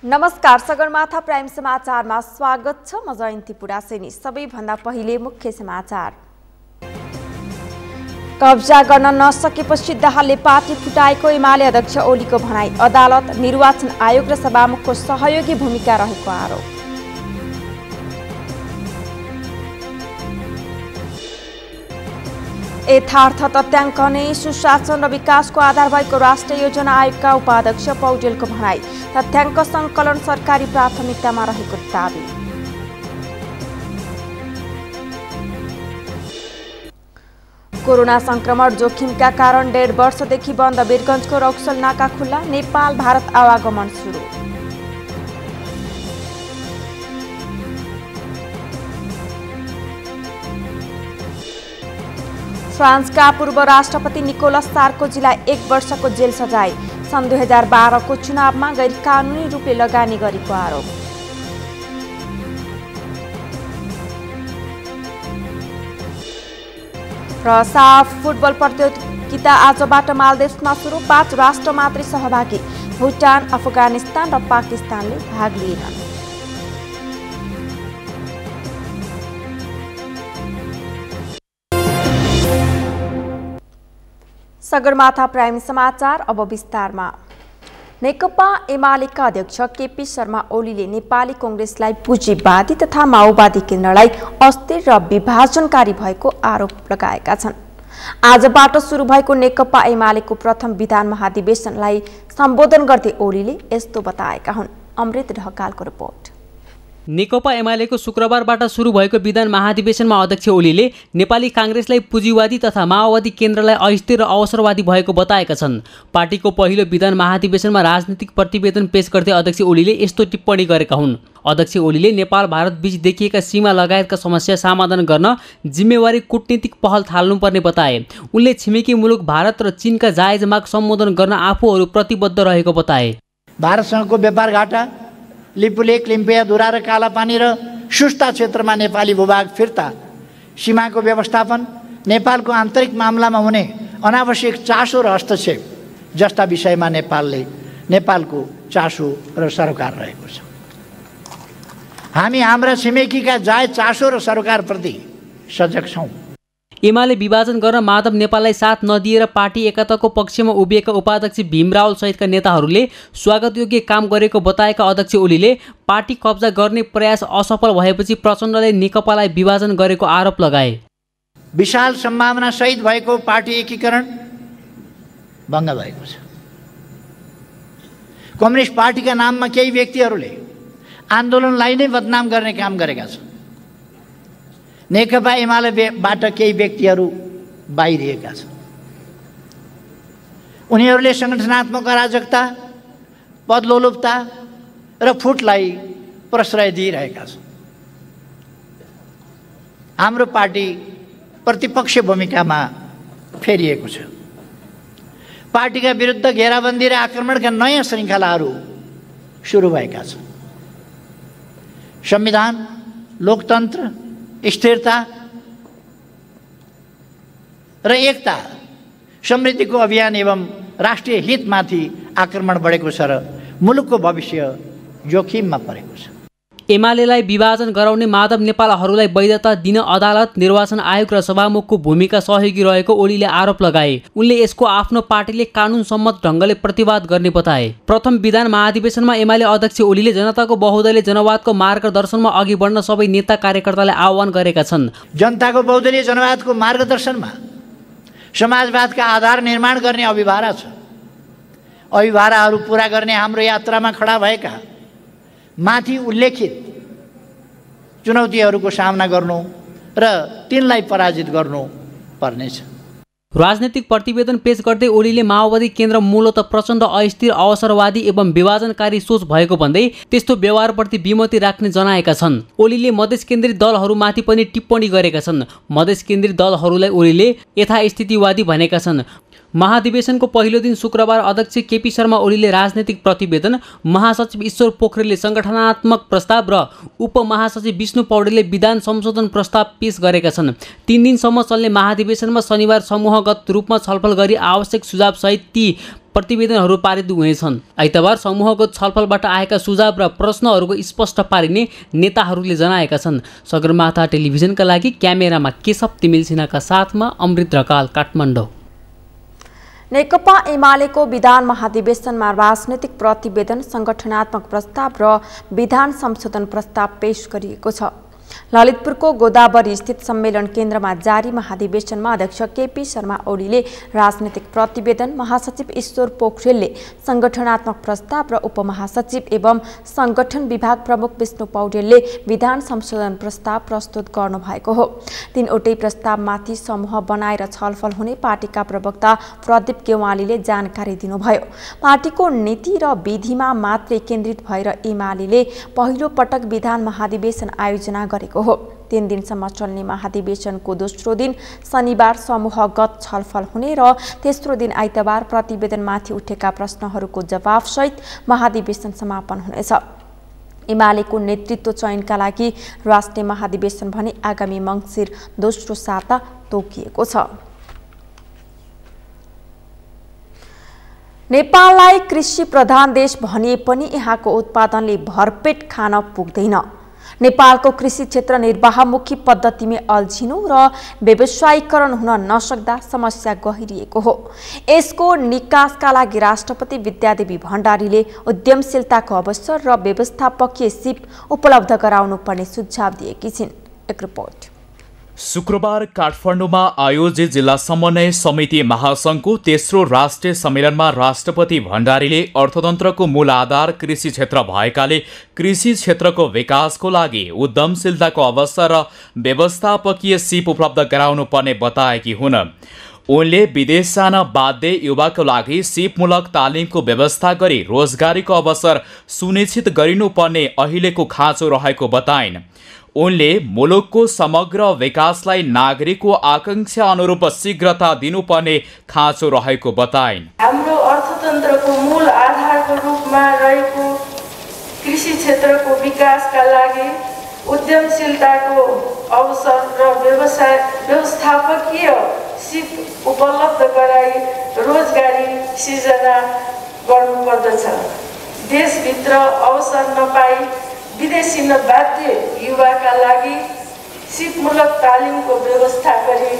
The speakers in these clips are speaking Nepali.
नमस्कार, सगरमाथा प्राइम समाचारमा स्वागत छ। म जयन्ती पुरासेनी। सबैभन्दा पहिले मुख्य समाचार। कब्जा गर्न नसकेपछि दाहालले पार्टी फुटाएको एमाले अध्यक्ष ओलीको भनाई। अदालत, निर्वाचन आयोग र सभामुखको सहयोगी भूमिका रहेको आरोप। यथार्थ तथ्याङ्क नै सुशासन र विकासको आधार भएको राष्ट्रिय योजना आयोगका उपाध्यक्ष पौडेलको भनाई। तथ्याङ्क सङ्कलन सरकारी प्राथमिकतामा रहेको दाबी। कोरोना संक्रमण जोखिमका कारण 1.5 वर्षदेखि बन्द वीरगञ्जको रक्सल नाका खुल्ला। नेपाल भारत आवागमन सुरु। फ्रान्सका पूर्व राष्ट्रपति निकोलस सार्कोजीलाई 1 वर्षको जेल सजाय। सन् 2012 को चुनावमा गैरकानुनी रूपले लगानी गरेको आरोप। र साफ फुटबल प्रतियोगिता आजबाट मालदिभ्समा सुरु। 5 राष्ट्र मात्रै सहभागी। भुटान, अफगानिस्तान र पाकिस्तानले भाग लिएनन्। सगरमाथा प्राइम समाचार अब विस्तारमा। नेकपा एमालेका अध्यक्ष केपी शर्मा ओलीले नेपाली कांग्रेसलाई पुँजीवादी तथा माओवादी केन्द्रलाई अस्थिर र विभाजनकारी भएको आरोप लगाएका छन्। आजबाट सुरु भएको नेकपा एमालेको प्रथम विधान महाधिवेशनलाई सम्बोधन गर्दै ओलीले यस्तो बताएका हुन्। अमृत ढकालको रिपोर्ट। नेकपा एमालेको शुक्रबारबाट सुरु भएको विधान महाधिवेशनमा अध्यक्ष ओलीले नेपाली कांग्रेसलाई पुँजीवादी तथा माओवादी केन्द्रलाई अस्थिर र अवसरवादी भएको बताएका छन्। पार्टीको पहिलो विधान महाधिवेशनमा राजनीतिक प्रतिवेदन पेश गर्दै अध्यक्ष ओलीले यस्तो टिप्पणी गरेका हुन्। अध्यक्ष ओलीले नेपाल भारत बीच देखिएका सीमा लगायतका समस्या समाधान गर्न जिम्मेवारी कूटनीतिक पहल थाल्नुपर्ने बताए। उनले छिमेकी मुलुक भारत र चीनका जायज माग सम्बोधन गर्न आफूहरू प्रतिबद्ध रहेको बताए। भारतसँगको व्यापार घाटा, लिपुलेक, लिम्पिया, धुरा र कालापानी र सुस्ता क्षेत्रमा नेपाली भूभाग फिर्ता, सीमाको व्यवस्थापन, नेपालको आन्तरिक मामलामा हुने अनावश्यक चासो र हस्तक्षेप जस्ता विषयमा नेपालको चासो र सरोकार रहेको छ। हामी हाम्रा छिमेकीका जायज चासो र सरोकारप्रति सजग छौँ। एमाले विभाजन गर्न माधव नेपाललाई साथ नदिएर पार्टी एकताको पक्षमा उभिएका उपाध्यक्ष भीम रावल सहितका नेताहरूले स्वागतयोग्य काम गरेको बताएका अध्यक्ष ओलीले पार्टी कब्जा गर्ने प्रयास असफल भएपछि प्रचण्डले नेकपालाई विभाजन गरेको आरोप लगाए। विशाल सम्भावना सहित भएको पार्टी एकीकरण भङ्ग भएको छ। कम्युनिस्ट पार्टीका नाममा केही व्यक्तिहरूले आन्दोलनलाई नै बदनाम गर्ने काम गरेका छन्। नेकपा एमालेबाट केही व्यक्तिहरू बाहिरिएका छन्। उनीहरूले सङ्गठनात्मक अराजकता, पदलोलुपता र फुटलाई प्रश्रय दिइरहेका छन्। हाम्रो पार्टी प्रतिपक्ष भूमिकामा फेरिएको छ। पार्टीका विरुद्ध घेराबन्दी र आक्रमणका नयाँ श्रृङ्खलाहरू सुरु भएका छन्। संविधान, लोकतन्त्र, स्थिरता र एकता, समृद्धिको अभियान एवं राष्ट्रिय हितमाथि आक्रमण बढेको छ र मुलुकको भविष्य जोखिममा परेको छ। एमालेलाई विभाजन गराउने माधव नेपालहरूलाई वैधता दिन अदालत, निर्वाचन आयोग र सभामुखको भूमिका सहयोगी रहेको ओलीले आरोप लगाए। उनले यसको आफ्नो पार्टीले कानुन सम्मत ढङ्गले प्रतिवाद गर्ने बताए। प्रथम विधान महाधिवेशनमा एमाले अध्यक्ष ओलीले जनताको बहुदलीय जनवादको मार्गदर्शनमा अघि बढ्न सबै नेता कार्यकर्तालाई आह्वान गरेका छन्। जनताको बहुदलीय जनवादको मार्गदर्शनमा समाजवादका आधार निर्माण गर्ने अभिभारा छ। अभिभाराहरू पूरा गर्ने हाम्रो यात्रामा खडा भएका माथि उल्लेखित चुनौतीहरूको सामना गर्नु र तिनलाई पराजित गर्नु पर्नेछ। राजनीतिक प्रतिवेदन पेश गर्दै ओलीले माओवादी केन्द्र मूलतः प्रचण्ड अस्थिर, अवसरवादी एवं विभाजनकारी सोच भएको भन्दै त्यस्तो व्यवहारप्रति विमति राख्ने जनाएका छन्। ओलीले मधेस केन्द्रित दलहरूमाथि पनि टिप्पणी गरेका छन्। मधेस केन्द्रित दलहरूलाई ओलीले यथास्थितिवादी भनेका छन्। महाधिवेशनको पहिलो दिन शुक्रबार अध्यक्ष केपी शर्मा ओलीले राजनैतिक प्रतिवेदन, महासचिव ईश्वर पोखरेलले सङ्गठनात्मक प्रस्ताव र उपमहासचिव विष्णु पौडेलले विधान संशोधन प्रस्ताव पेश गरेका छन्। 3 दिनसम्म चल्ने महाधिवेशनमा शनिबार समूहगत रूपमा छलफल गरी आवश्यक सुझावसहित ती प्रतिवेदनहरू पारित हुनेछन्। आइतबार समूहगत छलफलबाट आएका सुझाव र प्रश्नहरूको स्पष्ट पारिने नेताहरूले जनाएका छन्। सगरमाथा टेलिभिजनका लागि क्यामेरामा केशव तिमिल सिन्हाका साथमा अमृत ढकाल, काठमाडौँ। नेकपा एमालेको विधान महाधिवेशनमा राजनैतिक प्रतिवेदन, सङ्गठनात्मक प्रस्ताव र विधान संशोधन प्रस्ताव पेश गरिएको छ। ललितपुरको गोदावरी स्थित सम्मेलन केन्द्रमा जारी महाधिवेशनमा अध्यक्ष केपी शर्मा ओलीले राजनैतिक प्रतिवेदन, महासचिव ईश्वर पोखरेलले सङ्गठनात्मक प्रस्ताव र उपमहासचिव एवं सङ्गठन विभाग प्रमुख विष्णु पौडेलले विधान संशोधन प्रस्ताव प्रस्तुत गर्नुभएको हो। 3वटै प्रस्तावमाथि समूह बनाएर छलफल हुने पार्टीका प्रवक्ता प्रदीप गेवालीले जानकारी दिनुभयो। पार्टीको नीति र विधिमा मात्रै केन्द्रित भएर एमाले पहिलो पटक विधान महाधिवेशन आयोजना गरेको हो। 3 दिनसम्म चल्ने महाधिवेशनको दोस्रो दिन शनिबार समूहगत छलफल हुने र तेस्रो दिन आइतबार प्रतिवेदनमाथि उठेका प्रश्नहरूको जवाफसहित महाधिवेशन समापन हुनेछ। एमालेको नेतृत्व चयनका लागि राष्ट्रिय महाधिवेशन भने आगामी मङ्सिर दोस्रो साता तोकिएको छ। नेपाललाई कृषि प्रधान देश भनिए पनि यहाँको उत्पादनले भरपेट खान पुग्दैन। नेपालको कृषि क्षेत्र निर्वाहमुखी पद्धतिमै अल्झिनु र व्यवसायीकरण हुन नसक्दा समस्या गहिरिएको हो। यसको निकासका लागि राष्ट्रपति विद्यादेवी भण्डारीले उद्यमशीलताको अवसर र व्यवस्थापकीय सिप उपलब्ध गराउनुपर्ने सुझाव दिएकी छिन्। एक रिपोर्ट। शुक्रबार काठमाडौँमा आयोजित जिल्ला समन्वय समिति महासंघको तेस्रो राष्ट्रिय सम्मेलनमा राष्ट्रपति भण्डारीले अर्थतन्त्रको मूल आधार कृषि क्षेत्र भएकाले कृषि क्षेत्रको विकासको लागि उद्यमशीलताको अवसर र व्यवस्थापकीय सिप उपलब्ध गराउनु पर्ने बताएकी हुन्। उनले विदेश जान बाध्य युवाको लागि सिपमूलक तालिमको व्यवस्था गरी रोजगारीको अवसर सुनिश्चित गरिनुपर्ने अहिलेको खाँचो रहेको बताइन्। उनले मुलुकको समग्र विकासलाई नागरिकको आकांक्षा अनुरूप शीघ्रता दिनुपर्ने खाँचो रहेको बताइन्। हाम्रो अर्थतन्त्रको मूल आधारको रूपमा रहेको कृषि क्षेत्रको विकासका लागि उद्यमशीलताको अवसर र व्यवस्थापकीय सिप उपलब्ध गराई रोजगारी सिर्जना गर्नुपर्दछ। देशभित्र अवसर नपाई विदेशी बाध्य युवाका लागि सिपमूलक तालिमको व्यवस्था गरी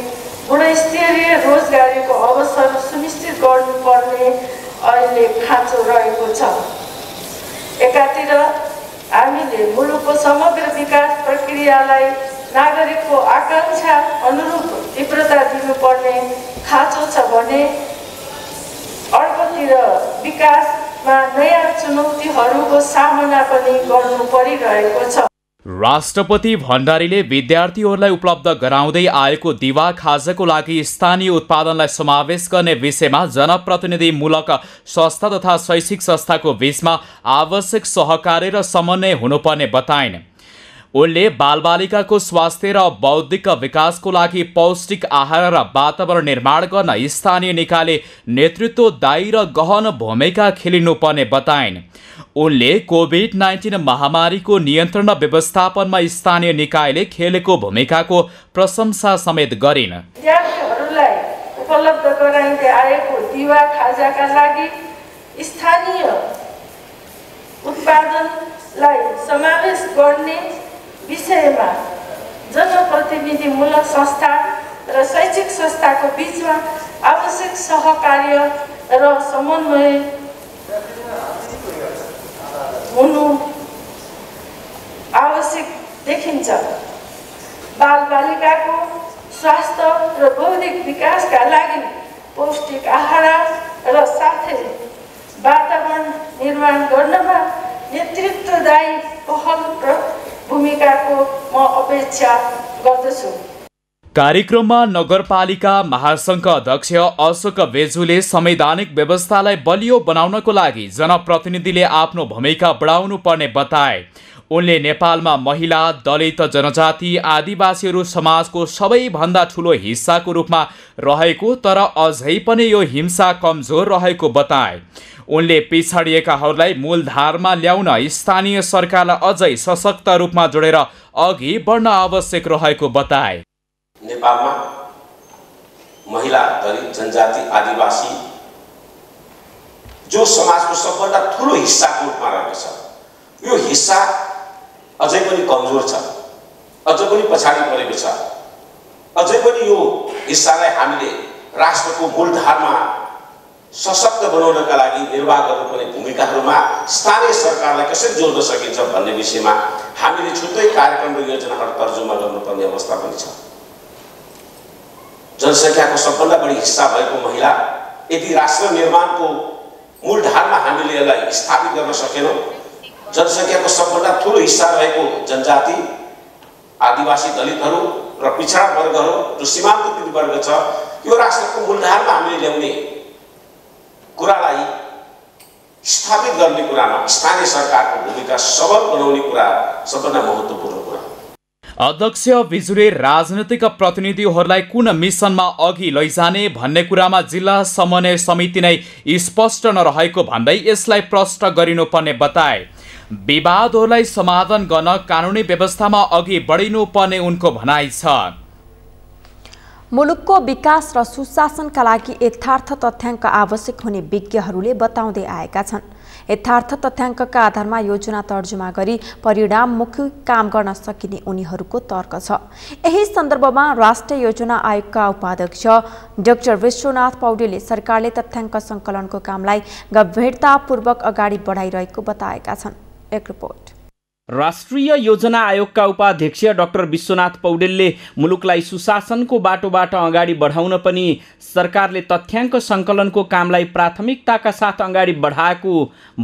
गुणस्तरीय रोजगारीको अवसर सुनिश्चित गर्नुपर्ने अहिले खाँचो रहेको छ। एकातिर हामीले मुलुकको समग्र विकास प्रक्रियालाई नागरिकको आकांक्षा अनुरूप तीव्रता दिनुपर्ने खाँचो छ भने अर्कोतिर विकासमा नयाँ चुनौतीहरूको सामना पनि गर्नु परिरहेको छ। राष्ट्रपति भण्डारीले विद्यार्थीहरूलाई उपलब्ध गराउँदै आएको दिवा खाजाको लागि स्थानीय उत्पादनलाई समावेश गर्ने विषयमा जनप्रतिनिधिमूलक संस्था तथा शैक्षिक संस्थाको बीचमा आवश्यक सहकार्य र समन्वय हुनुपर्ने बताइन्। उनले बालबालिकाको स्वास्थ्य र बौद्धिक विकासको लागि पौष्टिक आहार र वातावरण निर्माण गर्न स्थानीय निकायले नेतृत्वदायी र गहन भूमिका खेलिनुपर्ने बताइन्। उनले कोभिड-19 महामारीको नियन्त्रण र व्यवस्थापनमा स्थानीय निकायले खेलेको भूमिकाको प्रशंसा समेत गरिन्। विद्यार्थीहरूलाई उपलब्ध गराइँदै आएको दिवा खाजाका लागि स्थानीय उत्पादनलाई समावेश गर्ने विषयमा जनप्रतिनिधिमूलक संस्था र शैक्षिक संस्थाको बीचमा आवश्यक सहकार्य र समन्वय हुनु आवश्यक देखिन्छ। बालबालिकाको स्वास्थ्य र बौद्धिक विकासका लागि पौष्टिक आहार र साथै वातावरण निर्माण गर्नमा नेतृत्वदायी पहल र भूमिकाको म अपेक्षा गर्दछु। कार्यक्रममा नगरपालिका महासङ्घका अध्यक्ष अशोक बेजुले संवैधानिक व्यवस्थालाई बलियो बनाउनको लागि जनप्रतिनिधिले आफ्नो भूमिका बढाउनु पर्ने बताए। उनले नेपालमा महिला, दलित, जनजाति, आदिवासीहरू समाजको सबैभन्दा ठुलो हिस्साको रूपमा रहेको तर अझै पनि यो हिंसा कमजोर रहेको बताए। उनले पिछडिएकाहरूलाई मूलधारमा ल्याउन स्थानीय सरकारलाई अझै सशक्त रूपमा जोडेर अघि बढ्न आवश्यक रहेको बताए। नेपालमा महिला, दलित, जनजाति, आदिवासी जो समाजको सबभन्दा ठुलो हिस्साको रूपमा रहेको छ, यो हिस्सा अझै पनि कमजोर छ, अझै पनि पछाडि परेको छ। अझै पनि यो हिस्सालाई हामीले राष्ट्रको मूलधारमा सशक्त बनाउनका लागि निर्वाह गर्नुपर्ने भूमिकाहरूमा स्थानीय सरकारलाई कसरी जोड्न सकिन्छ भन्ने विषयमा हामीले छुट्टै कार्यक्रम र योजनाहरू तर्जुमा गर्नुपर्ने अवस्था पनि छ। जनसङ्ख्याको सबभन्दा बढी हिस्सा भएको महिला, यदि राष्ट्र निर्माणको मूलधारमा हामीले यसलाई स्थापित गर्न सकेनौँ, जनसङ्ख्याको सबभन्दा ठुलो हिस्सा रहेको जनजाति, आदिवासी, दलितहरू र पिछडा वर्गहरू जो सीमान्तकृत वर्ग छ, यो राष्ट्रको मूलधारमा हामीले ल्याउने कुरालाई स्थापित गर्ने कुरामा स्थानीय सरकारको भूमिका सबल बनाउने कुरा सबभन्दा महत्त्वपूर्ण कुरा। अध्यक्ष विजुले राजनैतिक प्रतिनिधिहरूलाई कुन मिसनमा अघि लैजाने भन्ने कुरामा जिल्ला समन्वय समिति नै स्पष्ट नरहेको भन्दै यसलाई प्रष्ट गरिनुपर्ने बताए। विवादहरूलाई समाधान गर्न कानुनी व्यवस्थामा अघि बढिनुपर्ने उनको भनाइ छ। मुलुकको विकास र सुशासनका लागि यथार्थ तथ्याङ्क आवश्यक हुने विज्ञहरूले बताउँदै आएका छन्। यथार्थ तथ्याङ्कका आधारमा योजना तर्जुमा गरी परिणाममुखी काम गर्न सकिने उनीहरूको तर्क छ। यही सन्दर्भमा राष्ट्रिय योजना आयोगका उपाध्यक्ष डाक्टर विश्वनाथ पौडेलले सरकारले तथ्याङ्क सङ्कलनको कामलाई गम्भीरतापूर्वक अगाडि बढाइरहेको बताएका छन्। एक रिपोर्ट। राष्ट्रिय योजना आयोगका उपाध्यक्ष डाक्टर विश्वनाथ पौडेलले मुलुकलाई सुशासनको बाटोबाट अगाडि बढाउन पनि सरकारले तथ्याङ्क सङ्कलनको कामलाई प्राथमिकताका साथ अगाडि बढाएको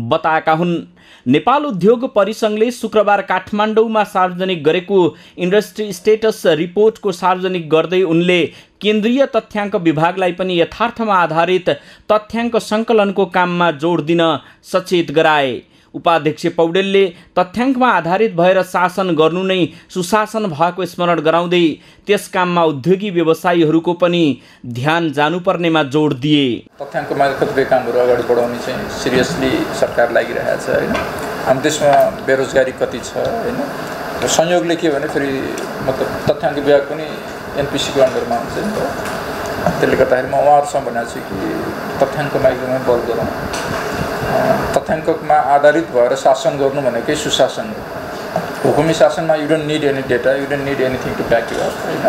बताएका हुन्। नेपाल उद्योग परिसङ्घले शुक्रबार काठमाडौँमा सार्वजनिक गरेको इन्डस्ट्री स्टेटस रिपोर्टको सार्वजनिक गर्दै उनले केन्द्रीय तथ्याङ्क विभागलाई पनि यथार्थमा आधारित तथ्याङ्क सङ्कलनको काममा जोड दिन सचेत गराए। उपाध्यक्ष पौडेलले तथ्याङ्कमा आधारित भएर शासन गर्नु नै सुशासन भएको स्मरण गराउँदै त्यस काममा उद्योगी व्यवसायीहरूको पनि ध्यान जानुपर्नेमा जोड दिए। तथ्याङ्कमा कतिपय कामहरू अगाडि बढाउने चाहिँ सिरियसली सरकार लागिरहेको छ होइन। हाम्रो देशमा बेरोजगारी कति छ होइन, र संयोगले के भने फेरि मतलब तथ्याङ्क विभाग पनि एनपिसीको अन्डरमा हुन्छ नि त। त्यसले गर्दाखेरि म उहाँहरूसँग भनेको छु कि तथ्याङ्कमा एकदमै बल गरौँ। तथ्याङ्कमा आधारित भएर शासन गर्नु भनेकै सुशासन हो। हुकुमी शासनमा you don't need any data, you don't need anything to back you up होइन,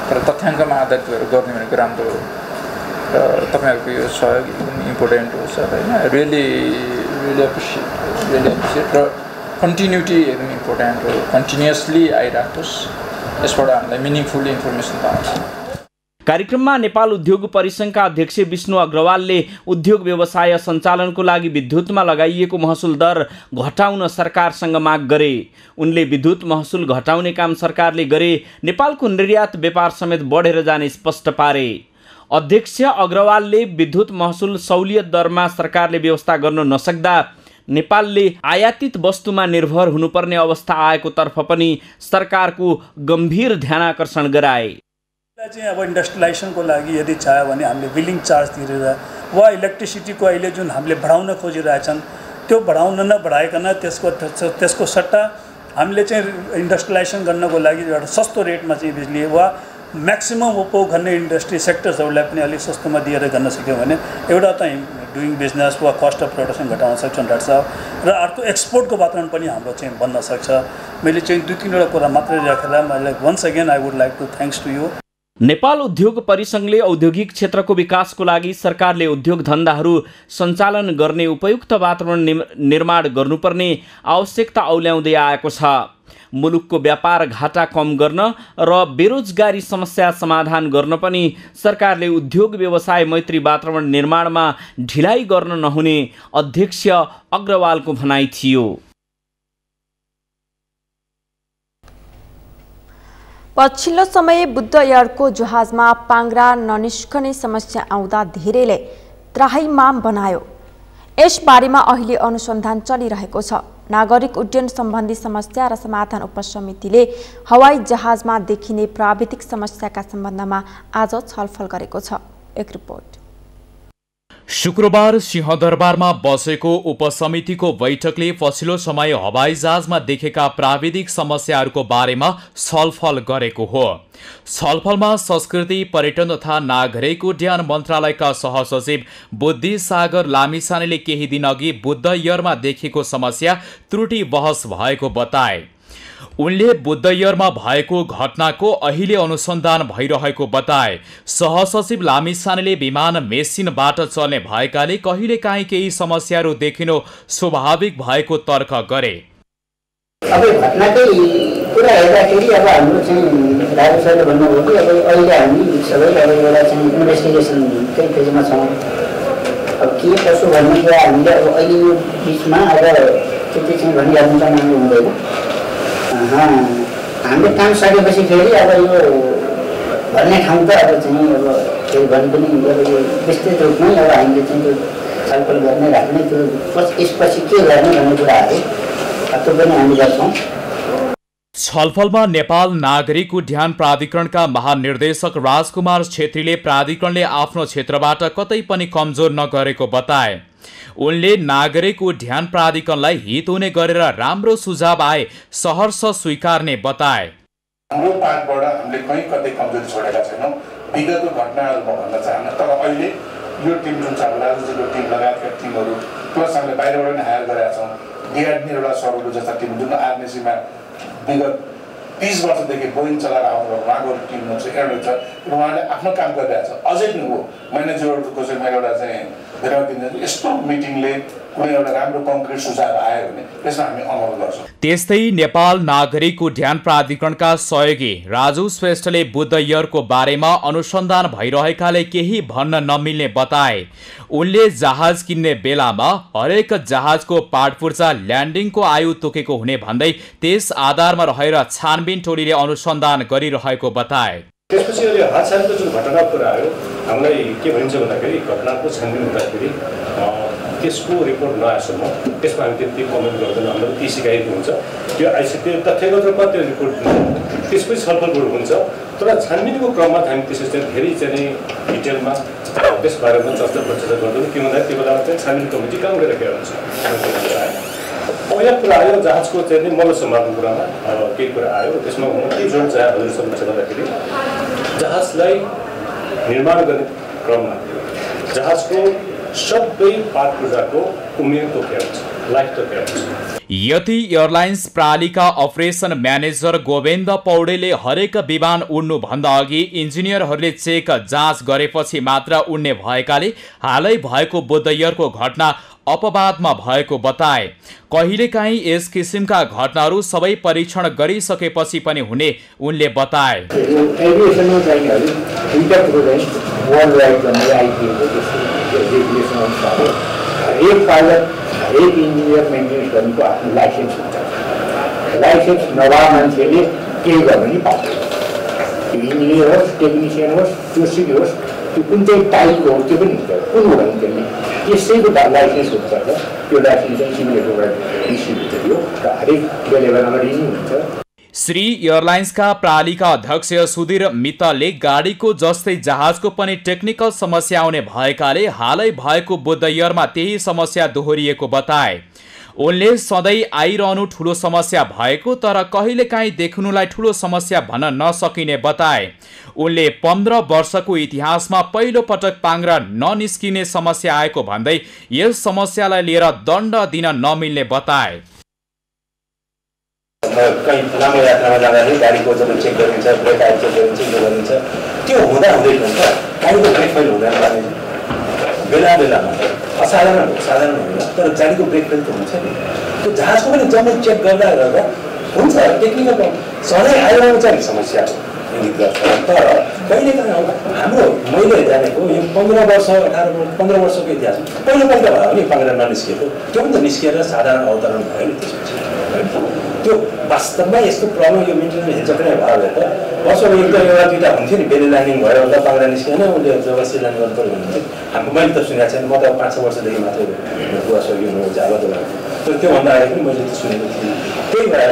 तर तथ्याङ्कमा आधारित भएर गर्ने भनेको राम्रो हो। र तपाईँहरूको यो सहयोग एकदम इम्पोर्टेन्ट हो सर होइन। रियली एप्रिसिएट र कन्टिन्युटी एकदम इम्पोर्टेन्ट हो। कन्टिन्युसली आइराखोस्, यसबाट हामीलाई मिनिङफुल इन्फर्मेसन पाउँछ। कार्यक्रममा नेपाल उद्योग परिसङ्घका अध्यक्ष विष्णु अग्रवालले उद्योग व्यवसाय सञ्चालनको लागि विद्युतमा लगाइएको महसुल दर घटाउन सरकारसँग माग गरे। उनले विद्युत महसुल घटाउने काम सरकारले गरे नेपालको निर्यात व्यापार समेत बढेर जाने स्पष्ट पारे। अध्यक्ष अग्रवालले विद्युत महसुल सहुलियत दरमा सरकारले व्यवस्था गर्न नसक्दा नेपालले आयातित वस्तुमा निर्भर हुनुपर्ने अवस्था आएको तर्फ पनि सरकारको गम्भीर ध्यानाकर्षण गराए। चाहिँ अब इन्डस्ट्रियलाइजेसनको लागि यदि चाह्यो भने हामीले बिलिङ चार्ज तिरेर वा इलेक्ट्रिसिटीको अहिले जुन हामीले बढाउन खोजिरहेछन् त्यो बढाउन नबढाइकन त्यसको सट्टा हामीले चाहिँ इन्डस्ट्रियलाइजेसन गर्नको लागि एउटा सस्तो रेटमा चाहिँ बिजुली वा म्याक्सिमम उपभोग गर्ने इन्डस्ट्री सेक्टर्सहरूलाई पनि अलिक सस्तोमा दिएर गर्न सक्यो भने एउटा चाहिँ डुइङ बिजनेस वा कस्ट अफ प्रोडक्सन घटाउन सक्छौँ डाक्टर साहब। र अर्को एक्सपोर्टको वातावरण पनि हाम्रो चाहिँ बन्न सक्छ। मैले चाहिँ 2-3वटा कुरा मात्रै राखेर मैले once again I would like to thanks to you. Nepal उद्योग परिसङ्घले औद्योगिक क्षेत्रको विकासको लागि सरकारले उद्योग धन्दाहरू सञ्चालन गर्ने उपयुक्त वातावरण निर्माण गर्नुपर्ने आवश्यकता औल्याउँदै आएको छ। मुलुकको व्यापार घाटा कम गर्न र बेरोजगारी समस्या समाधान गर्न पनि सरकारले उद्योग व्यवसाय मैत्री वातावरण निर्माणमा ढिलाइ गर्न नहुने अध्यक्ष अग्रवालको भनाइ थियो। पछिल्लो समय बुद्ध एयरको जहाजमा पाङ्ग्रा ननिस्कने समस्या आउँदा धेरैले त्राहिमाम बनायो। यसबारेमा अहिले अनुसन्धान चलिरहेको छ। नागरिक उड्डयन सम्बन्धी समस्या र समाधान उपसमितिले हवाई जहाजमा देखिने प्राविधिक समस्याका सम्बन्धमा आज छलफल गरेको छ। एक रिपोर्ट। शुक्रबार सिंहदरबारमा बसेको उपसमितिको बैठकले पछिल्लो समय हवाईजहाजमा देखेका प्राविधिक समस्याहरूको बारेमा छलफल गरेको हो। छलफलमा संस्कृति, पर्यटन तथा नागरिक उड्डयन मन्त्रालयका सहसचिव बुद्धि सागर लामिछानेले केही दिन अघि बुद्धयरमा देखेको समस्या त्रुटि बहस भएको बताए। उनले बुद्धयरमा भएको घटनाको अहिले अनुसन्धान भइरहेको बताए। सहसचिव लामिछानेले विमान मेसिनबाट चल्ने भएकाले कहिलेकाहीँ केही समस्याहरू देखिनु स्वाभाविक भएको तर्क गरे। अब घटनाकै कुरा हेर्दाखेरि अब हाम्रो चाहिँ राजु सरले भन्नुभयो कि अब अहिले हामी सबै अब एउटा चाहिँ इन्भेस्टिगेसनकै फेजमा छौँ। अब के कसो भन्ने कुरा हामीले अब अहिले यो बिचमा अब त्यति चाहिँ भनिहाल्नु त राम्रो हुँदैन। हामीले काम सकेपछि फेरि अब यो भन्ने ठाउँ त अब चाहिँ अब फेरि भने पनि अब यो विस्तृत रूपमै अब हामीले चाहिँ त्यो छलफल गर्ने राख्ने त्यो यसपछि के गर्ने भन्ने कुराहरू त्यो पनि हामी गर्छौँ। छलफलमा नेपाल नागरिक उड्डयन प्राधिकरणका महानिर्देशक राजकुमार छेत्रीले प्राधिकरणले आफ्नो क्षेत्रबाट कतै पनि कमजोर नगरेको बताए। उनले नागरिक उड्डयन प्राधिकरणलाई हित हुने गरेर राम्रो सुझाव आए सहर्ष स्वीकार्ने बताए। हाम्रो पार्टबाट हामीले कहीँ कतै कमजोरी छोडेका छैनौँ। विगतको घटनाहरू म भन्न चाहन्न, तर अहिले यो टिम जुन छ राजनीतिको टिम लगायतका टिमहरू प्लस हामीले बाहिरबाट पनि हायर गरेका छौँ। डिआरडी एउटा सरहरू जस्ता टिम जुन आर्मीसीमा विगत 30 वर्षदेखि बोइङ चलाएर आउनु उहाँको टिम छ एउटा छ र उहाँले आफ्नो काम गरिरहेको छ। अझै पनि हो म्यानेजरहरूको चाहिँ मैले एउटा चाहिँ धेरै दिन यस्तो मिटिङले कुनै एउटा राम्रो कङ्क्रिट सुझाव आयो भने त्यसमा हामी अमल गर्छौँ। त्यस्तै नेपाल नागरिक उड्डयन प्राधिकरणका सहयोगी राजु श्रेष्ठले बुद्धयरको बारेमा अनुसन्धान भइरहेकाले केही भन्न नमिल्ने बताए। उनले जहाज किन्ने बेलामा हरेक जहाजको पार्टपुर्जा ल्यान्डिङको आयु तोकेको हुने भन्दै त्यस आधारमा रहेर छानबिन टोलीले अनुसन्धान गरिरहेको बताए। त्यसपछि अहिले हादसाको जुन घटनाको कुरा आयो, हामीलाई के भनिन्छ भन्दाखेरि घटनाको छानबिन हुँदाखेरि त्यसको रिपोर्ट नआएसम्म त्यसमा हामी त्यति कमेन्ट गर्दैनौँ। हाम्रो ती सिकाइएको हुन्छ त्यो आइसक्यो तथ्यगत रूपमा त्यो रिपोर्ट दिन्छ, त्यसपछि छलफल हुन्छ। तर छानबिनको क्रममा हामी त्यसरी चाहिँ धेरै चाहिँ डिटेलमा त्यसबारेमा चर्चा गर्दैनौँ। के भन्दा त्यो बेला चाहिँ छानबिन कमिटी काम गरिरहेको हुन्छ। पहिला कुरा आयो जहाजको चाहिँ मल्ल सम्हालको कुरामा केही कुरा आयो, त्यसमा म के जोड्न चाहे हजुरसम्म भन्दाखेरि जहाजलाई निर्माण गर्ने क्रममा जहाजको सबै पार्ट पूर्जाको उमेर तोकेको हुन्छ, लाइफ तोकेको हुन्छ। यति एयरलाइन्स प्रणालीका अपरेसन म्यानेजर गोविन्द पौडेलले हरेक विमान उड्नुभन्दा अघि इन्जिनियरहरूले चेक जाँच गरेपछि मात्र उड्ने भएकाले हालै भएको बुद्धयरको घटना अपवादमा भएको बताए। कहिलेकाहीँ यस किसिमका घटनाहरू सबै परीक्षण गरिसकेपछि पनि हुने उनले बताए। हरेक इन्जिनियर मेन्टेनेन्स गर्नुको आफ्नो लाइसेन्स हुन्छ। लाइसेन्स नभए मान्छेले केही गर्न नि पाउँदैन। त्यो इन्जिनियर होस्, टेक्निसियन होस्, जोसुकै होस्, त्यो कुन चाहिँ टाइपको हो त्यो पनि हुन्छ। कुन हो भने त्यसले त्यसैको लाइसेन्स हुन्छ र त्यो लाइसेन्स चाहिँ सिनियरबाट इस्यु हुन्छ। त्यो हरेक बेलामा रिन्यू हुन्छ। श्री एयरलाइन्सका प्रणालीका अध्यक्ष सुधीर मित्तलले गाडीको जस्तै जहाजको पनि टेक्निकल समस्या आउने भएकाले हालै भएको बुद्धयरमा त्यही समस्या दोहोरिएको बताए। उनले सधैँ आइरहनु ठुलो समस्या भएको तर कहिलेकाहीँ देख्नुलाई ठुलो समस्या भन्न नसकिने बताए। उनले 15 वर्षको इतिहासमा पहिलो पटक पाङ्ग्रा ननिस्किने समस्या आएको भन्दै यस समस्यालाई लिएर दण्ड दिन नमिल्ने बताए। कहीँ लामो यात्रामा जाँदाखेरि गाडीको जब चेक गरिन्छ, ब्रेक आइल चेक गरिन्छ, यो गरिन्छ, त्यो हुँदा हुँदै हुन्छ गाडीको ब्रेक फेल हुँदैन जाने बेला बेलामा असाधारण हो, साधारण होइन, तर गाडीको ब्रेक फेल त हुन्छ नि। त्यो जहाजको पनि जम्मै चेक गर्दा गर्दा हुन्छ टेक्निकल सधैँ आइरहनु चाहिँ समस्या हो। तर कहिलेकाहीँ हाम्रो मैले जानेको यो 15 वर्ष 15 वर्षको इतिहासमा पहिलोपल्ट भयो भने पाङ्ग्रा ननिस्किएको, त्यो पनि त निस्किएर साधारण अवतरण भयो नि। त्यसपछि त्यो वास्तवमा यस्तो प्रब्लम यो मेन्टेनेन्स हिजो पनि भयो भने त वर्षमा एउटा दुईवटा हुन्थ्यो नि, बेली ल्यान्डिङ भयो होला पाङ्ग्रा निस्किएन, उसले जब सिल्यान्ड गर्नु पऱ्यो भने चाहिँ हाम्रो मैले त सुनेको छैन। म त 5-6 वर्षदेखि मात्रै बुवा सकिनु जाला तर त्योभन्दा अगाडि पनि मैले त्यो सुनेको थिइनँ। त्यही भएर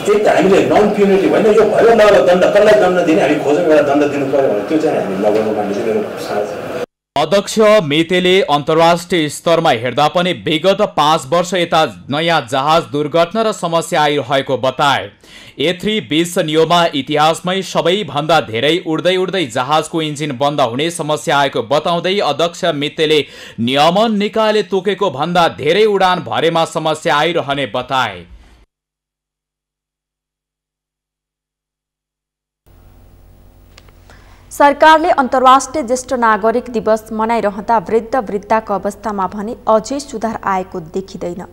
एक त हामीले नन प्युनिटिभ होइन, यो भयो नभयो दण्ड, कसलाई दण्ड दिने हामी खोजौँ एउटा दण्ड दिनु पर्यो भने त्यो चाहिँ हामी नगर्नु मान्ने चाहिँ मेरो साथ छ। अध्यक्ष मेतेले अन्तर्राष्ट्रिय स्तरमा हेर्दा पनि विगत 5 वर्ष यता नयाँ जहाज दुर्घटना र समस्या आइरहेको बताए। A3 20 नियोमा इतिहासमै सबैभन्दा धेरै उड्दै जहाजको इन्जिन बन्द हुने समस्या आएको बताउँदै अध्यक्ष मेतेले नियमन निकायले तोकेको भन्दा धेरै उडान भरेमा समस्या आइरहने बताए। सरकारले अन्तर्राष्ट्रिय ज्येष्ठ नागरिक दिवस मनाइरहँदा वृद्धको अवस्थामा भने अझै सुधार आएको देखिँदैन।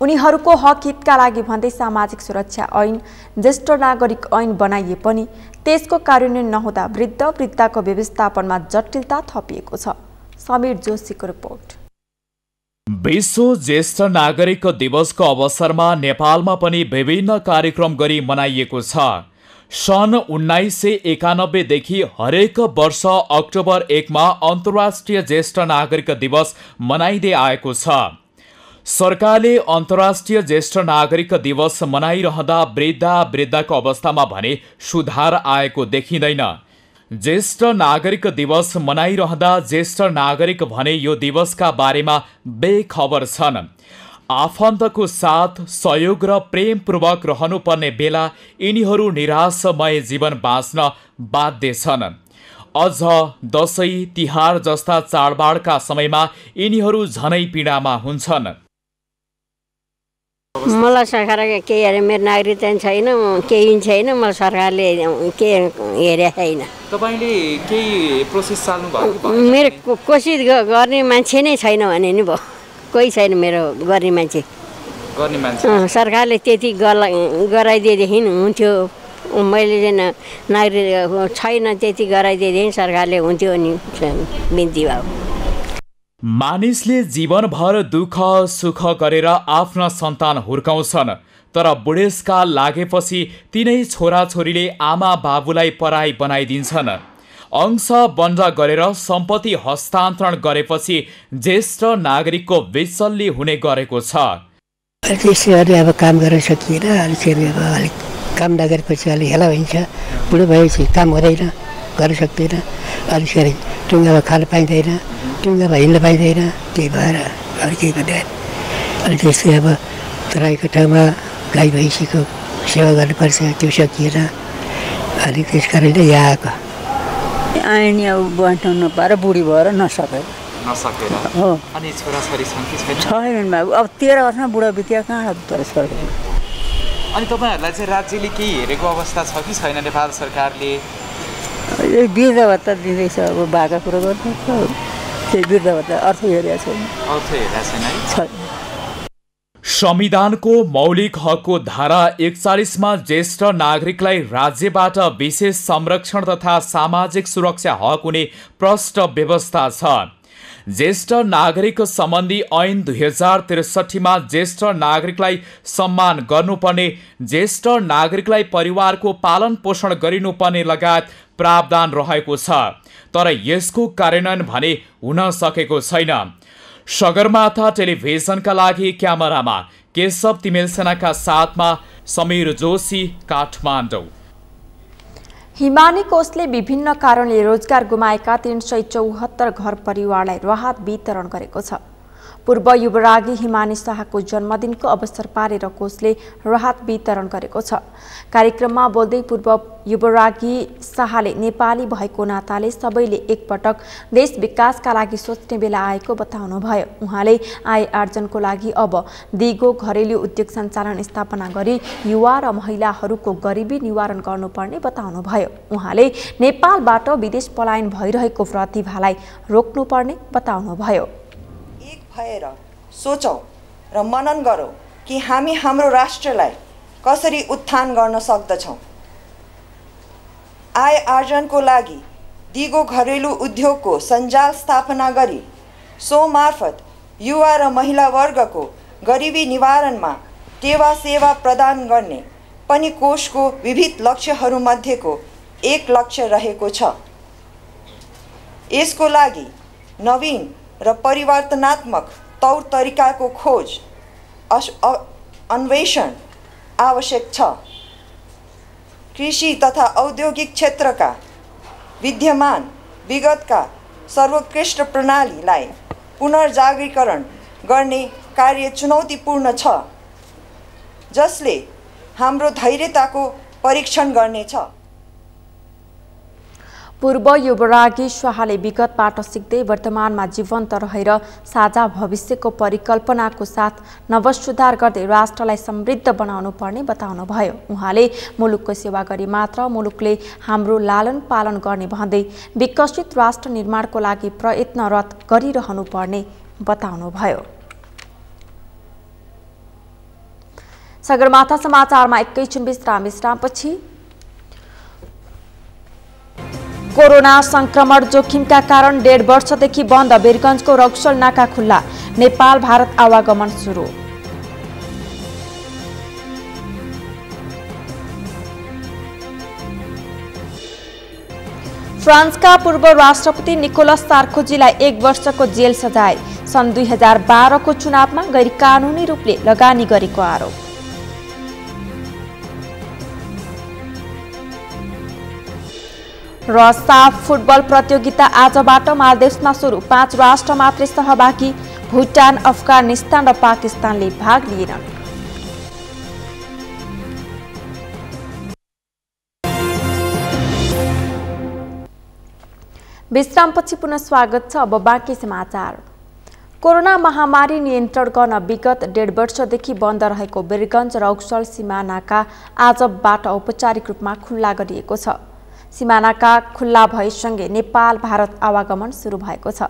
उनीहरूको हक हितका लागि भन्दै सामाजिक सुरक्षा ऐन, ज्येष्ठ नागरिक ऐन बनाइए पनि त्यसको कार्यान्वयन नहुँदा वृद्धको व्यवस्थापनमा जटिलता थपिएको छ। समीर जोशीको रिपोर्ट। विश्व ज्येष्ठ नागरिक दिवसको अवसरमा नेपालमा पनि विभिन्न कार्यक्रम गरी मनाइएको छ। सन् 1991 देखि हरेक वर्ष अक्टोबर 1 मा अन्तर्राष्ट्रिय ज्येष्ठ नागरिक दिवस मनाइदै आएको छ। सरकारले अन्तर्राष्ट्रिय ज्येष्ठ नागरिक दिवस मनाइरहँदा वृद्धको अवस्थामा भने सुधार आएको देखिँदैन। ज्येष्ठ नागरिक दिवस मनाइरहँदा ज्येष्ठ नागरिक भने यो दिवसका बारेमा बेखबर छन्। आफन्तको साथ सहयोग र प्रेमपूर्वक रहनुपर्ने बेला यिनीहरू निराशमय जीवन बाँच्न बाध्य छन्। अझ दशैं तिहार जस्ता चाडबाडका समयमा यिनीहरू झनै पीडामा हुन्छन्। मलाई सरकारले केही हेरे, मेरो नागरिकता छैन, केही छैन, मलाई सरकारले के हेरेको छैन। तपाईले केही प्रोसेस चाल्नु भएको? मेरो कोसिस गर्ने मान्छे नै छैन भने नि भयो, कोही छैन मेरो गर्ने मान्छे। सरकारले त्यति गराइदिएदेखि हुन्थ्यो, मैले चाहिँ नागरिक छैन, त्यति गराइदिएदेखि सरकारले हुन्थ्यो नि बिन्ती भयो। मानिसले जीवनभर दुःख सुख गरेर आफ्ना सन्तान हुर्काउँछन्, तर बुढेसकाल लागेपछि तिनै छोराछोरीले आमा बाबुलाई पराई बनाइदिन्छन्। अंश बन्द गरेर सम्पत्ति हस्तान्तरण गरेपछि ज्येष्ठ नागरिकको विचल्ली हुने गरेको छ। अब काम गर्न सकिएन, अलिक काम नगरेपछि अलिक हेला हुन्छ, बुढो भएपछि काम हुँदैन, गर्न सक्दैन, अलिक टुङ्गामा खान पाइँदैन, टुङ्गामा हिँड्न पाइँदैन, त्यही भएर अलिक केही गर्दैन। अनि त्यस्तै अब तराईको ठाउँमा गाई भैँसीको सेवा गर्नुपर्छ, त्यो सकिएन, अलिक त्यस कारणले यहाँ आएको। आइनी अब बाँच्नु नपाएर बुढी भएर नसकेर हो। अनि छोराछोरी छन् कि छैनन् बाबु, अब 13 वर्षमा बुढा बित्या कहाँ छोरा। अनि तपाईँहरूलाई चाहिँ राज्यले केही हेरेको अवस्था छ कि छैन? नेपाल सरकारले वृद्ध भत्ता दिँदैछ, अब बाका कुरो गर्छ, त्यही वृद्ध भत्ता अर्थ हेरेको छैन। संविधानको मौलिक हकको धारा 41 मा ज्येष्ठ नागरिकलाई राज्यबाट विशेष संरक्षण तथा सामाजिक सुरक्षा हक हुने प्रष्ट व्यवस्था छ। ज्येष्ठ नागरिक सम्बन्धी ऐन 2063 मा ज्येष्ठ नागरिकलाई सम्मान गर्नुपर्ने, ज्येष्ठ नागरिकलाई परिवारको पालन पोषण गरिनुपर्ने लगायत प्रावधान रहेको छ, तर यसको कार्यान्वयन भने हुन सकेको छैन। सगरमाथा टेलिभिजनका लागि क्यामेरामा केशव तिमेल सेनाका साथमा समीर जोशी, काठमाडौँ। हिमानी कोषले विभिन्न कारणले रोजगार गुमाएका 374 घर परिवारलाई राहत वितरण गरेको छ। पूर्व युवरागी हिमानी शाहको जन्मदिनको अवसर पारेर कोषले राहत वितरण गरेको छ। कार्यक्रममा बोल्दै पूर्व युवरागी शाहले नेपाली भएको नाताले सबैले एकपटक देश विकासका लागि सोच्ने बेला आएको बताउनुभयो। उहाँले आय आर्जनको लागि अब दिगो घरेलु उद्योग सञ्चालन स्थापना गरी युवा र महिलाहरूको गरिबी निवारण गर्नुपर्ने बताउनुभयो। उहाँले नेपालबाट विदेश पलायन भइरहेको प्रतिभालाई रोक्नुपर्ने बताउनुभयो। एक भएर सोचौं र मनन गरौं कि हामी हाम्रो राष्ट्रलाई कसरी उत्थान गर्न सक्दछौं। आय आर्जनको लागि दिगो घरेलु उद्योगको सञ्जाल स्थापना गरी सो मार्फत युवा र महिला वर्गको गरिबी निवारणमा टेवा सेवा प्रदान गर्ने पनि कोषको विविध लक्ष्यहरूमध्येको एक लक्ष्य रहेको छ। यसको लागि नवीन र परिवर्तनात्मक तौर तरिकाको खोज अन्वेषण आवश्यक छ। कृषि तथा औद्योगिक क्षेत्रका विद्यमान विगतका सर्वोत्कृष्ट प्रणालीलाई पुनर्जागरीकरण गर्ने कार्य चुनौतीपूर्ण छ, जसले हाम्रो धैर्यताको परीक्षण गर्नेछ। पूर्व युवरागी शाहले विगतबाट सिक्दै वर्तमानमा जीवन्त रहेर साझा भविष्यको परिकल्पनाको साथ नवसुधार गर्दै राष्ट्रलाई समृद्ध बनाउनु पर्ने बताउनुभयो। उहाँले मुलुकको सेवा गरी मात्र मुलुकले हाम्रो लालन पालन गर्ने भन्दै विकसित राष्ट्र निर्माणको लागि प्रयत्नरत गरिरहनु पर्ने बताउनुभयो। सगरमाथा समाचारमा एकैछिन विश्रामपछि कोरोना संक्रमण जोखिमका कारण 1.5 वर्षदेखि बन्द वीरगञ्जको रक्सौल नाका खुल्ला, नेपाल भारत आवागमन सुरु। फ्रान्सका पूर्व राष्ट्रपति निकोलस सार्कोजीलाई 1 वर्षको जेल सजाय, सन् 2012 को चुनावमा गैरकानूनी रूपले लगानी गरेको आरोप। र साफ फुटबल प्रतियोगिता आजबाट मालदिभ्समा सुरु, 5 राष्ट्र मात्रै सहभागी, भुटान, अफगानिस्तान र पाकिस्तानले भाग लिएनन्। विश्रामपछि पुनः स्वागत छ। अब बाँकी समाचार। कोरोना महामारी नियन्त्रण गर्न विगत 1.5 वर्षदेखि बन्द रहेको वीरगञ्ज रक्सौल सीमा नाका आजबाट औपचारिक रूपमा खुल्ला गरिएको छ। सीमानाका खुल्ला भएसँगै नेपाल भारत आवागमन सुरु भएको छ।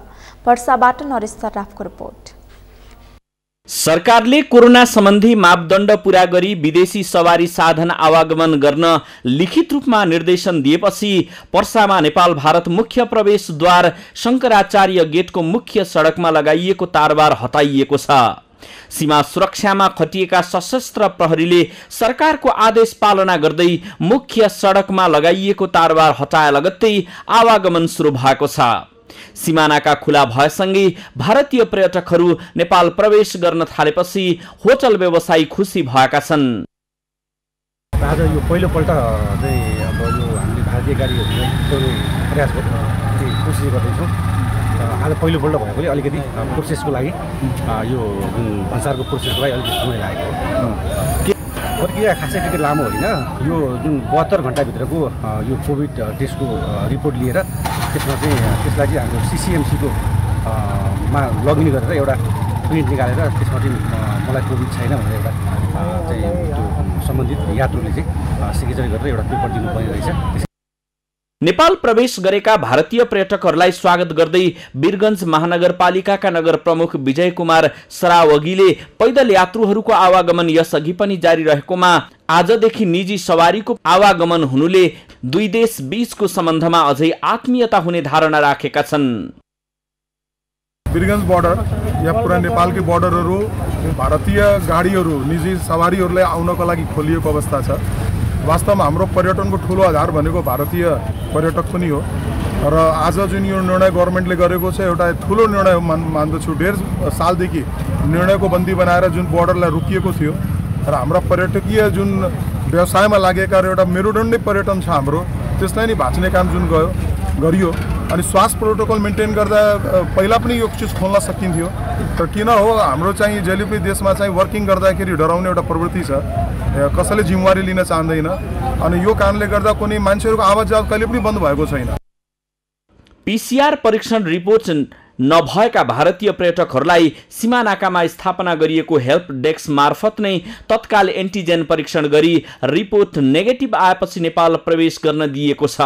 पर्साबाट नरेश सराफको रिपोर्ट। सरकारले कोरोना सम्बन्धी मापदण्ड पूरा गरी विदेशी सवारी साधन आवागमन गर्न लिखित रूपमा निर्देशन दिएपछि पर्सामा नेपाल भारत मुख्य प्रवेशद्वार शंकराचार्य गेटको मुख्य सडकमा लगाइएको तारबार हटाइएको छ। सीमा सुरक्षामा खटिएका सशस्त्र प्रहरीले सरकारको आदेश पालना गर्दै मुख्य सडकमा लगाइएको तारबार हटाए लगत्तै आवागमन सुरु भएको छ। सीमानाका खुला भएसँगै भारतीय पर्यटकहरू नेपाल प्रवेश गर्न थालेपछि होटल व्यवसायी खुसी भएका छन्। आज यो पहिलोपल्ट चाहिँ अब यो हामीले भारतीय गाडीहरू प्रयास कोसिस गर्दैछौँ। आज पहिलोपल्ट भएकोले अलिकति प्रोसेसको लागि यो जुन भन्सारको प्रोसेसको लागि अलिकति समय लागेको। प्रक्रिया खासै त्यति लामो होइन। यो जुन 72 घन्टाभित्रको यो कोभिड टेस्टको रिपोर्ट लिएर त्यसलाई चाहिँ हाम्रो सिसिएमसीको मा लगइन गरेर एउटा प्रिन्ट निकालेर त्यसमा चाहिँ मलाई कोभिड छैन भनेर एउटा चाहिँ सम्बन्धित यात्रुले चाहिँ सिग्नेचर गरेर एउटा पेपर दिनुपर्ने रहेछ। नेपाल प्रवेश गरेका भारतीय पर्यटकहरूलाई स्वागत गर्दै वीरगञ्ज महानगरपालिकाका नगर प्रमुख विजय कुमार सरावगीले पैदल यात्रुहरूको आवागमन यसअघि पनि जारी रहेकोमा आजदेखि निजी सवारीको आवागमन हुनुले दुई देश बीचको सम्बन्धमा अझै आत्मीयता हुने धारणा राखेका छन्। वीरगञ्ज बोर्डर या पुरा नेपालकै बोर्डरहरू भारतीय गाडीहरू निजी सवारीहरूलाई आउनको लागि खोलिएको अवस्था छ। वास्तवमा हाम्रो पर्यटनको ठुलो आधार भनेको भारतीय पर्यटक पनि हो र आज जुन यो निर्णय गभर्नमेन्टले गरेको छ एउटा ठुलो निर्णय मान्दछु। 1.5 सालदेखि निर्णयको बन्दी बनाएर जुन बोर्डरलाई रोकिएको थियो र हाम्रा पर्यटकीय जुन व्यवसायमा लागेका र एउटा मेरुदण्डी पर्यटन छ हाम्रो त्यसलाई नै भाँच्ने काम जुन गरियो अनि स्वास्थ्य प्रोटोकल मेन्टेन गर्दा पहिला पनि यो चिज खोल्न सकिन्थ्यो। तर किन हो हाम्रो चाहिँ जहिले पनि देशमा चाहिँ वर्किङ गर्दाखेरि डराउने एउटा प्रवृत्ति छ, कसैले जिम्मेवारी लिन चाहँदैन अनि यो कारणले गर्दा कुनै मान्छेहरूको आवाजाही कहिले पनि बन्द भएको छैन। पीसीआर परीक्षण रिपोर्ट नभएका भारतीय पर्यटकहरूलाई सीमा नाकामा स्थापना गरिएको हेल्प डेस्क मार्फत नै तत्काल एन्टिजेन परीक्षण गरी रिपोर्ट नेगेटिभ आएपछि नेपाल प्रवेश गर्न दिएको छ।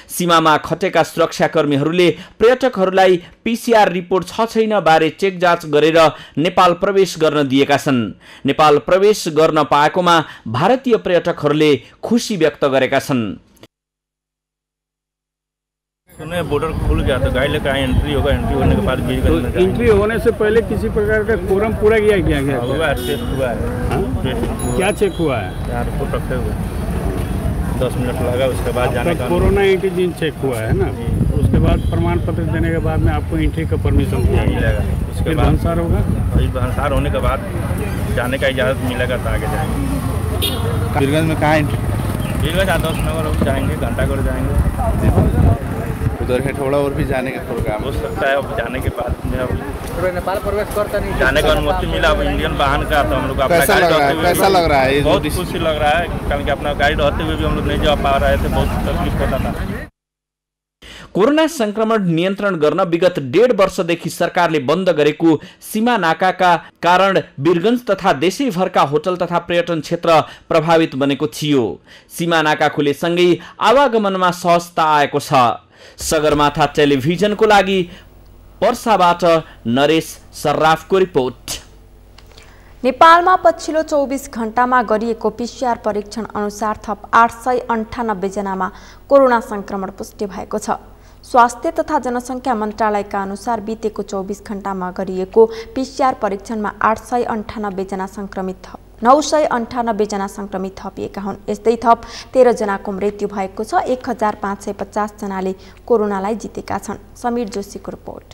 सीमामा खटेका सुरक्षाकर्मीहरूले पर्यटकहरूलाई पीसीआर रिपोर्ट छ छैन बारे चेक जाँच गरेर नेपाल प्रवेश गर्न दिएका छन्। नेपाल प्रवेश गर्न पाएकोमा भारतीय पर्यटकहरूले खुसी व्यक्त गरेका छन्। बॉर्डर खुल गया तो गाइड लेकर एंट्री होगा, एंट्री होने के बाद तो एंट्री होने से पहले किसी प्रकार का कोरम पूरा किया गया हुआ है, टेस्ट हुआ है। क्या चेक हुआ है? यहाँ रिपोर्ट रखे हुए 10 मिनट लगा, उसके बाद जाने का कोरोना एंटीजन चेक हुआ है ना, उसके बाद प्रमाण पत्र देने के बाद में आपको एंट्री का परमिशन मिलेगा। उसके बाद भंसार होगा, भंसार होने के बाद जाने का इजाज़त मिलेगा तो आगे जाएंगे। वीरगंज में कहाँ एंट्री? वीरगंज आदर्श नगर जाएंगे, घंटाघर जाएंगे, उधर है थोड़ा और भी जाने का प्रोग्राम हो सकता है। अब जाने के बाद में अब नेपाल प्रवेश करता नहीं, जाने का अनुमति मिला अब इंडियन वाहन का, तो हम लोग कैसा लग रहा है? बहुत खुशी लग रहा है, कारण कि अपना गाड़ी रहते हुए भी हम लोग नहीं जा पा रहे थे, बहुत तकलीफ होता था। कोरोना संक्रमण नियन्त्रण गर्न विगत 1.5 वर्षदेखि सरकारले बन्द गरेको सीमा नाकाका कारण वीरगञ्ज तथा देशैभरका होटल तथा पर्यटन क्षेत्र प्रभावित बनेको थियो। सीमा नाका खुलेसँगै आवागमनमा सहजता आएको छ। सगरमाथा टेलिभिजनको लागि पर्साबाट नरेश सर्राफको रिपोर्ट। नेपालमा पछिल्लो 24 घण्टामा गरिएको पीसीआर परीक्षण अनुसार थप 898 जनामा कोरोना संक्रमण पुष्टि भएको छ। स्वास्थ्य तथा जनसङ्ख्या मन्त्रालयका अनुसार बितेको 24 घण्टामा गरिएको पीसीआर परीक्षणमा 898 जना संक्रमित 998 जना संक्रमित थपिएका हुन्। यस्तै थप 13 जनाको मृत्यु भएको छ। 1550 जनाले कोरोनालाई जितेका छन्। समीर जोशीको रिपोर्ट।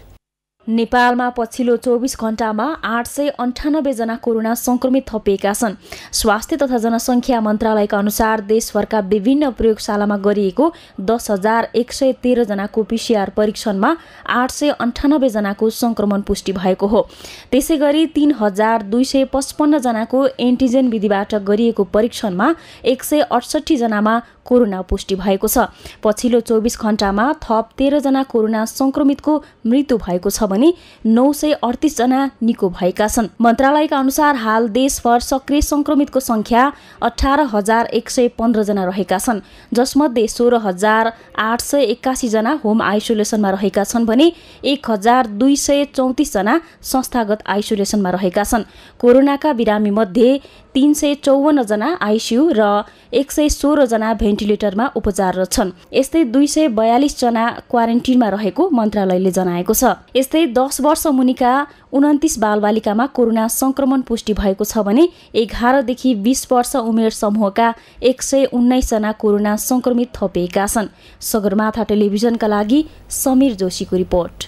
नेपालमा पछिल्लो 24 घण्टामा 898 जना कोरोना संक्रमित थपिएका छन्। स्वास्थ्य तथा जनसङ्ख्या मन्त्रालयका अनुसार देशभरका विभिन्न प्रयोगशालामा गरिएको 10,113 जनाको पीसीआर परीक्षणमा 898 जनाको संक्रमण पुष्टि भएको हो। त्यसैगरी 3,255 जनाको एन्टिजेन विधिबाट गरिएको परीक्षणमा 168 जनामा कोरोना पुष्टि भएको छ। पछिल्लो 24 घण्टामा थप 13 जना कोरोना संक्रमितको मृत्यु भएको छ भने 938 जना निको भएका छन्। मन्त्रालयका अनुसार हाल देशभर सक्रिय संक्रमितको संख्या 18,115 जना रहेका छन्, जसमध्ये 16,881 जना होम आइसोलेसनमा रहेका छन् भने 1,234 जना संस्थागत आइसोलेसनमा रहेका छन्। कोरोनाका बिरामी मध्ये 354 जना आइसियु र 116 जना भेन्टिलेटरमा उपचाररत छन्। यस्तै 242 जना क्वारेन्टिनमा रहेको मन्त्रालयले जनाएको छ। यस्तै 10 वर्ष मुनिका 29 बालबालिकामा कोरोना संक्रमण पुष्टि भएको छ भने 11 देखि 20 वर्ष उमेर समूहका 119 जना कोरोना संक्रमित थपिएका छन्। सगरमाथा टेलिभिजनका लागि समीर जोशीको रिपोर्ट।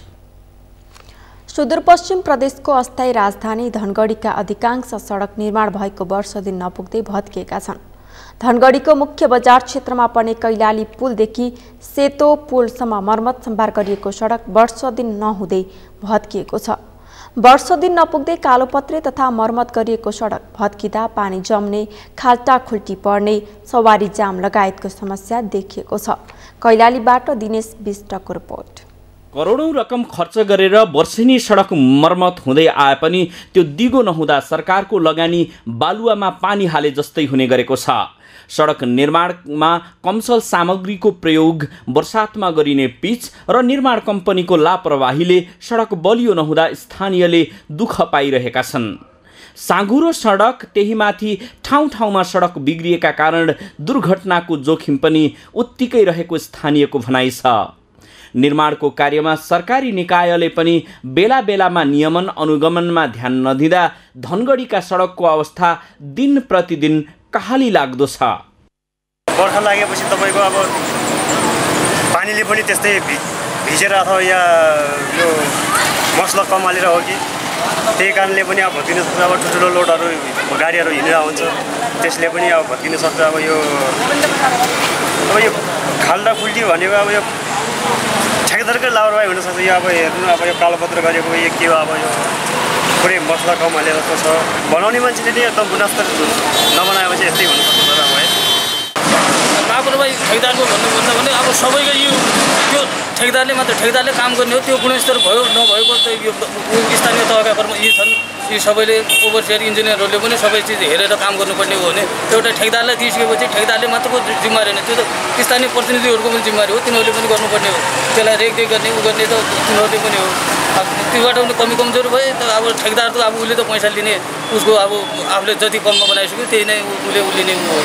सुदूरपश्चिम प्रदेशको अस्थायी राजधानी धनगढीका अधिकांश सडक निर्माण भएको वर्ष दिन नपुग्दै भत्किएका छन्। धनगढीको मुख्य बजार क्षेत्रमा पर्ने कैलाली पुलदेखि सेतो पुलसम्म मर्मत सम्भार गरिएको सडक वर्ष दिन नहुँदै भत्किएको छ। वर्ष दिन नपुग्दै कालोपत्रे तथा मर्मत गरिएको सडक भत्किँदा पानी जम्ने, खाल्टाखुल्टी पर्ने, सवारी जाम लगायतको समस्या देखिएको छ। कैलालीबाट दिनेश विष्टको रिपोर्ट। करोडौं रकम खर्च गरेर वर्षेनी सडक मर्मत हुँदै आए पनि त्यो दिगो नहुँदा सरकारको लगानी बालुवामा पानी हाले जस्तै हुने गरेको छ। सडक निर्माणमा कमसल सामग्रीको प्रयोग, बर्सातमा गरिने पिच र निर्माण कम्पनीको लापरवाहीले सडक बलियो नहुँदा स्थानीयले दुःख पाइरहेका छन्। साँघुरो सडक, त्यही माथि ठाउँ ठाउँमा सडक बिग्रिएका कारण दुर्घटनाको जोखिम पनि उत्तिकै रहेको स्थानीयको भनाइ छ। निर्माणको कार्यमा सरकारी निकायले पनि बेला बेलामा नियमन अनुगमनमा ध्यान नदिँदा धनगढीका सडकको अवस्था दिन प्रतिदिन कहाली लाग्दो छ। बर्खा लागेपछि तपाईँको अब पानीले पनि त्यस्तै भिजेर अथवा या यो मसला कमालेर हो कि त्यही कारणले पनि अब भत्किन सक्छ। अब ठुल्ठुलो लोडहरू गाडीहरू हिँडेर हुन्छ, त्यसले पनि अब भत्किन सक्छ। अब यो खाल्डा खुल्टी भनेको अब यो ठेकेदारकै लापरवाही हुनसक्छ। यो अब हेर्नु, अब यो कालोपत्र गरेको यो के हो, अब यो पुरै मसला कम हालेर जस्तो छ। बनाउने मान्छेले नै एकदम गुणस्तर नबनाएपछि यस्तै हुनसक्छ। तर अब है लापरवाही ठेकेदारको भन्नुभन्दा भने अब सबैको यो त्यो ठेकेदारले काम गर्ने हो। त्यो गुणस्तर भयो नभएको त यो स्थानीय तहका कर्म यी छन्। यी सबैले ओभरसियर इन्जिनियरहरूले पनि सबै चिज हेरेर काम गर्नुपर्ने हो भने एउटा ठेकेदारलाई दिइसकेपछि ठेकेदारले मात्रको जिम्मेवारी होइन, त्यो त स्थानीय प्रतिनिधिहरूको पनि जिम्मेवारी हो। तिनीहरूले पनि गर्नुपर्ने हो। त्यसलाई रेखदेख गर्ने गर्ने त तिनीहरूले पनि हो। त्योबाट पनि कमी कमजोर भए त अब ठेकेदार त अब उसले त पैसा लिने, उसको अब आफूले जति कममा बनाइसक्यो त्यही नै उसले लिने हो।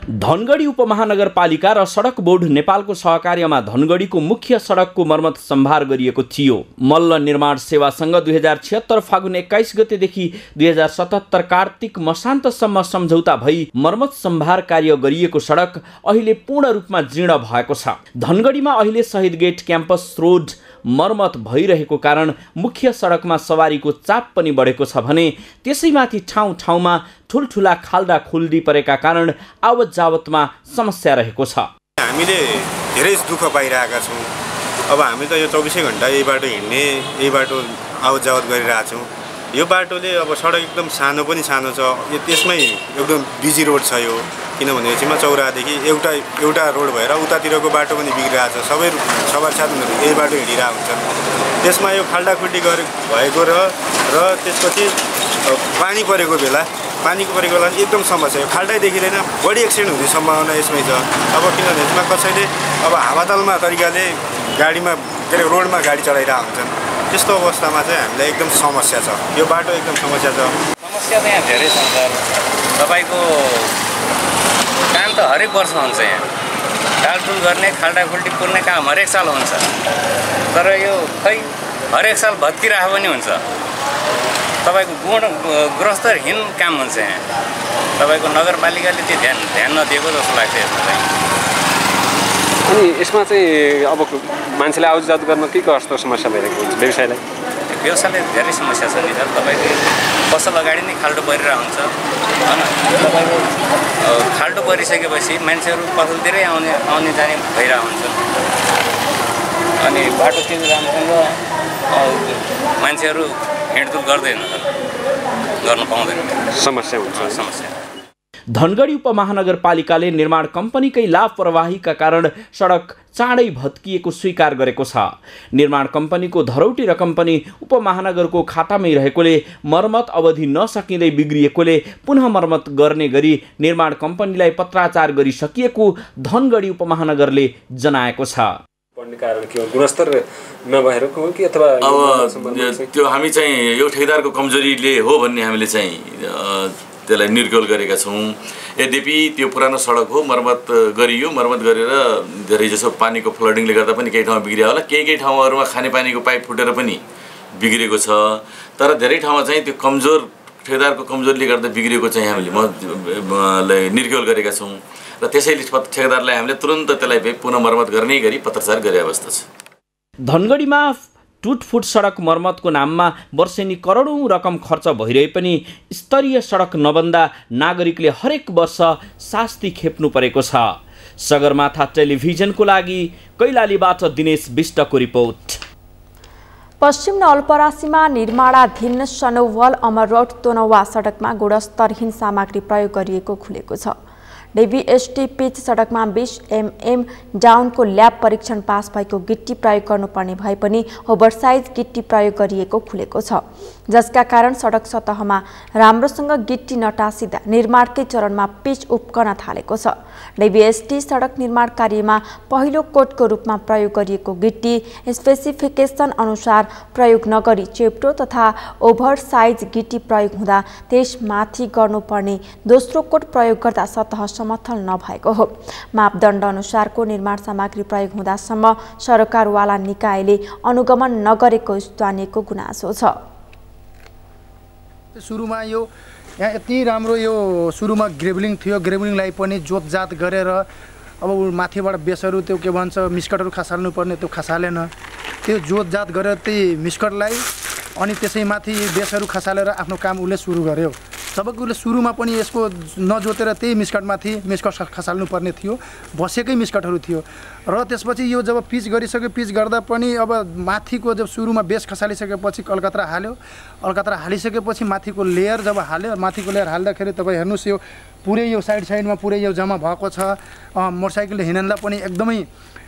धनगढी उपमहानगरपालिका र सडक बोर्ड नेपालको सहकार्यमा धनगढीको मुख्य सडकको मर्मत सम्भार गरिएको थियो। मल्ल निर्माण सेवासँग 2076 फागुन 21 गतेदेखि 2077 कार्तिक मसान्तसम्म सम्झौता भई मर्मत सम्भार कार्य गरिएको सडक अहिले पूर्ण रूपमा जीर्ण भएको छ। धनगढीमा अहिले शहीद गेट क्याम्पस रोड मर्मत भइरहेको कारण मुख्य सडकमा सवारीको चाप पनि बढेको छ भने त्यसैमाथि ठाउँ ठाउँमा ठुल्ठुला खाल्डा खुल्डी परेका कारण आवत जावतमा समस्या रहेको छ। हामीले धेरै दुःख पाइरहेका छौँ। अब हामी त यो 24 घण्टा यही बाटो हिँड्ने, यही बाटो आवत जावत गरिरहेछौँ। यो बाटोले अब सडक एकदम सानो पनि सानो छ, त्यसमै एकदम बिजी रोड छ यो। किनभने सीमा चौरादेखि एउटा रोड भएर उतातिरको बाटो पनि बिग्रिरहेछ। सबै सवार साधनहरू यही बाटो हिँडिरहेको हुन्छन्। त्यसमा यो खाल्डाखुल्डी भएको र त्यसपछि पानी परेको बेला एकदम समस्या। यो खाल्डै देखिँदैन, बढी एक्सिडेन्ट हुने सम्भावना यसमै छ। अब किनभने यसमा कसैले अब हावातालमा तरिकाले गाडीमा रोडमा गाडी चलाइरहेको हुन्छन्। त्यस्तो अवस्थामा चाहिँ हामीलाई एकदम समस्या छ। यो बाटो एकदम समस्या छ। समस्या त यहाँ धेरै छ सर। तपाईँको काम त हरेक वर्ष हुन्छ यहाँ। टालटुल गर्ने, खाल्डाखुल्डी पुर्ने काम हरेक साल हुन्छ। तर यो खै हरेक साल भत्किरहेको पनि हुन्छ। तपाईँको गुणस्तरहीन काम हुन्छ यहाँ। तपाईँको नगरपालिकाले त्यो ध्यान नदिएको जस्तो लाग्छ यसमा चाहिँ। अनि यसमा चाहिँ अब मान्छेले आउटजात गर्न के कस्तो समस्या भइरहेको हुन्छ व्यवसायलाई? व्यवसायले धेरै समस्या छ नि सर। तपाईँको पसल अगाडि नै खाल्डो परिरहेको हुन्छ होइन। तपाईँको खाल्डो परिसकेपछि मान्छेहरू पसलतिरै आउने जाने भइरहेको हुन्छ। अनि बाटो त्यो राम्रोसँग मान्छेहरू हिँडडुल गर्दैन, गर्न पाउँदैन, समस्या हुन्छ। समस्या धनगढी उपमहानगरपालिकाले निर्माण कम्पनीकै लापरवाहीका कारण सडक चाँडै भत्किएको स्वीकार गरेको छ। निर्माण कम्पनीको धरौटी रकम पनि उपमहानगरको खातामै रहेकोले मर्मत अवधि नसकिँदै बिग्रिएकोले पुनः मर्मत गर्ने गरी निर्माण कम्पनीलाई पत्राचार गरिसकिएको धनगढी उपमहानगरले जनाएको छ। पढ्ने कारण के हो? गुणस्तर नभएर हो कि अथवा अब त्यो हामी चाहिँ यो ठेकेदारको कमजोरीले हो भन्ने हामीले चाहिँ त्यसलाई निर्गोल गरेका छौँ। यद्यपि त्यो पुरानो सडक हो, मर्मत गरियो। मर्मत गरेर धेरैजसो पानीको फ्लडिङले गर्दा पनि केही ठाउँमा बिग्रियो होला, केही ठाउँहरूमा खानेपानीको पाइप फुटेर पनि बिग्रेको छ। तर धेरै ठाउँमा चाहिँ त्यो ठेकेदारको कमजोरीले गर्दा बिग्रेको चाहिँ हामीले निर्गोल गरेका छौँ र त्यसैले ठेकेदारलाई हामीले तुरन्त त्यसलाई पुनः मर्मत गर्ने गरी पत्रचार गरे अवस्था छ। धनगढीमा टुटफुट सडक मर्मतको नाममा वर्षेनी करोडौँ रकम खर्च भइरहे पनि स्तरीय सडक नबन्दा नागरिकले हरेक वर्ष शास्ति खेप्नु परेको छ। सगरमाथा टेलिभिजनको लागि कैलालीबाट दिनेश विष्टको रिपोर्ट। पश्चिम नवलपरासीमा निर्माणाधीन सनौवल अमर रोड तोनवा सडकमा गुणस्तरहीन सामग्री प्रयोग गरिएको खुलेको छ। डेबिएसटी पिच सडकमा 20 mm डाउनको ल्याब परीक्षण पास भएको गिट्टी प्रयोग गर्नुपर्ने भए पनि ओभरसाइज गिट्टी प्रयोग गरिएको खुलेको छ, जसका कारण सडक सतहमा राम्रोसँग गिट्टी नटासिँदा निर्माणकै चरणमा पिच उप्कन थालेको छ। डेबिएसटी सडक निर्माण कार्यमा पहिलो कोटको रूपमा प्रयोग गरिएको गिट्टी स्पेसिफिकेसन अनुसार प्रयोग नगरी चेप्टो तथा ओभरसाइज गिट्टी प्रयोग हुँदा त्यसमाथि गर्नुपर्ने दोस्रो कोट प्रयोग गर्दा सतह समथल नभएको हो। मापदण्ड अनुसारको निर्माण सामग्री प्रयोग हुँदासम्म सरकारवाला निकायले अनुगमन नगरेको स्थानीयको गुनासो छ। सुरुमा यो यहाँ यति राम्रो यो सुरुमा ग्रेभलिङ थियो, ग्रेभलिङलाई पनि जोतजात गरेर अब माथिबाट बेसहरू त्यो के भन्छ मिस्कटहरू खसाल्नु पर्ने त्यो खसालेन, त्यो जोतजात गरेर त्यही मिस्कटलाई अनि त्यसैमाथि बेसहरू खसालेर आफ्नो काम उसले सुरु गर्यो। जबकि उसले सुरुमा पनि यसको नजोतेर त्यही मिस्कटमाथि मिस्कट खसाल्नु पर्ने थियो, बसेकै मिस्कटहरू थियो। र त्यसपछि यो जब पिच गरिसक्यो, पिच गर्दा पनि अब माथिको जब सुरुमा बेस खसालिसकेपछि अलकत्रा हाल्यो, अलकत्रा हालिसकेपछि माथिको लेयर जब हाल्यो, माथिको लेयर हाल्दाखेरि तपाईँ हेर्नुहोस् यो पुरै यो साइडमा पुरै यो जम्मा भएको छ। मोटरसाइकलले हिँड्नलाई पनि एकदमै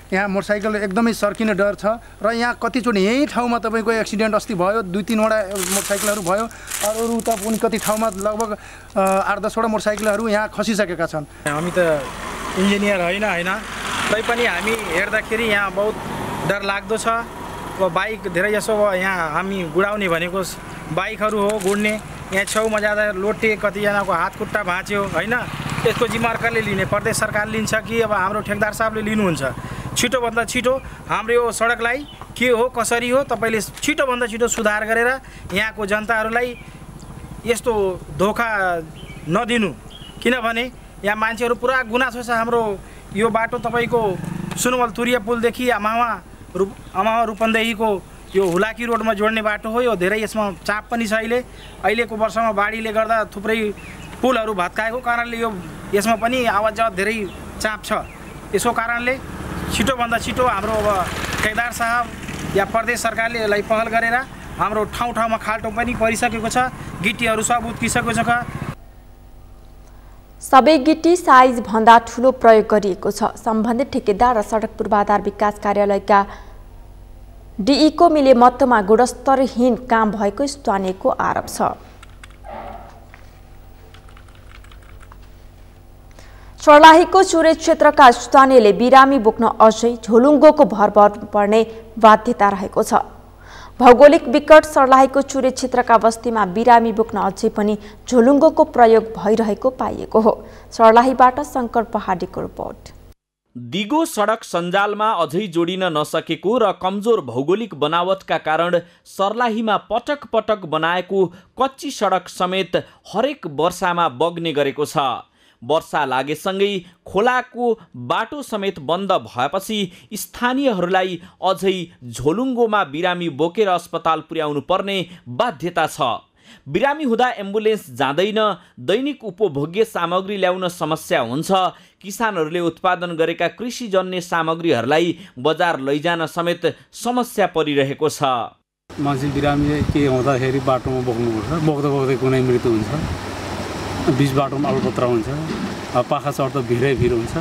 यहाँ मोटरसाइकल एकदमै सर्किने डर छ। र यहाँ कतिचोटि यही ठाउँमा तपाईँको एक्सिडेन्ट अस्ति भयो, 2-3वटा मोटरसाइकलहरू भयो। अरू त पनि कति ठाउँमा लगभग 8-10वटा मोटरसाइकलहरू यहाँ खसिसकेका छन्। हामी त इन्जिनियर होइन तैपनि हामी हेर्दाखेरि यहाँ बहुत डर लाग्दो छ। बाइक धेरै जसो यहाँ हामी गुडाउने भनेको बाइकहरू हो गुड्ने। यहाँ छेउमा जाँदा लोटे, कतिजनाको हात खुट्टा भाँच्यो होइन। यसको जिम्मेवार कसले लिने? प्रदेश सरकारले लिन्छ कि अब हाम्रो ठेकदार साहबले लिनुहुन्छ? छिटोभन्दा छिटो हाम्रो यो सडकलाई के हो कसरी हो तपाईँले छिटोभन्दा छिटो सुधार गरेर यहाँको जनताहरूलाई यस्तो धोका नदिनु। किनभने यहाँ मान्छेहरू पुरा गुनासो छ हाम्रो यो बाटो तपाईँको सुनवल तुरिया पुलदेखि अमावा रूपन्देहीको यो हुलाकी रोडमा जोड्ने बाटो हो। यो धेरै यसमा चाप पनि छ। अहिलेको वर्षमा बाढीले गर्दा थुप्रै पुलहरू भत्काएको कारणले यो यसमा पनि आवाज जावत धेरै चाप छ। यसो कारणले छिटोभन्दा छिटो हाम्रो अब ठेकदार साहब या प्रदेश सरकारले यसलाई पहल गरेर हाम्रो ठाउँ ठाउँमा खाल्टो पनि परिसकेको छ, गिट्टीहरू सब उत्किसकेको छ। सबै गिट्टी साइज भन्दा ठुलो प्रयोग गरिएको छ। सम्बन्धित ठेकेदार र सडक पूर्वाधार विकास कार्यालयका डिईको मिलेमत्तमा गुणस्तरहीन काम भएको स्थानीयको आरोप छ। सर्लाहीको चुरे क्षेत्रका स्थानीयले बिरामी बोक्न अझै झोलुङ्गोको भर पर्ने बाध्यता रहेको छ। भौगोलिक विकट सर्लाहीको चुरे क्षेत्रका बस्तीमा बिरामी बोक्न अझै पनि झोलुङ्गोको प्रयोग भइरहेको पाइएको हो। सर्लाहीबाट शङ्कर पहाडीको रिपोर्ट। दिगो सडक सञ्जालमा अझै जोडिन नसकेको र कमजोर भौगोलिक बनावटका कारण सर्लाहीमा पटक पटक बनाएको कच्ची सडक समेत हरेक वर्षामा बग्ने गरेको छ। वर्षा लागेसँगै खोलाको बाटो समेत बन्द भएपछि स्थानीयहरूलाई अझै झोलुङ्गोमा बिरामी बोकेर अस्पताल पुर्याउनु पर्ने बाध्यता छ। बिरामी हुँदा एम्बुलेन्स जाँदैन, दैनिक उपभोग्य सामग्री ल्याउन समस्या हुन्छ। किसानहरूले उत्पादन गरेका कृषिजन्य सामग्रीहरूलाई बजार लैजान समेत समस्या परिरहेको छ। मान्छे बिरामी के हुँदाखेरि बाटोमा बोक्नुपर्छ, बोक्दै कुनै मृत्यु हुन्छ, बिच बाटोमा अलपत्र हुन्छ, पाखा चढ्दा भिरै भिर हुन्छ।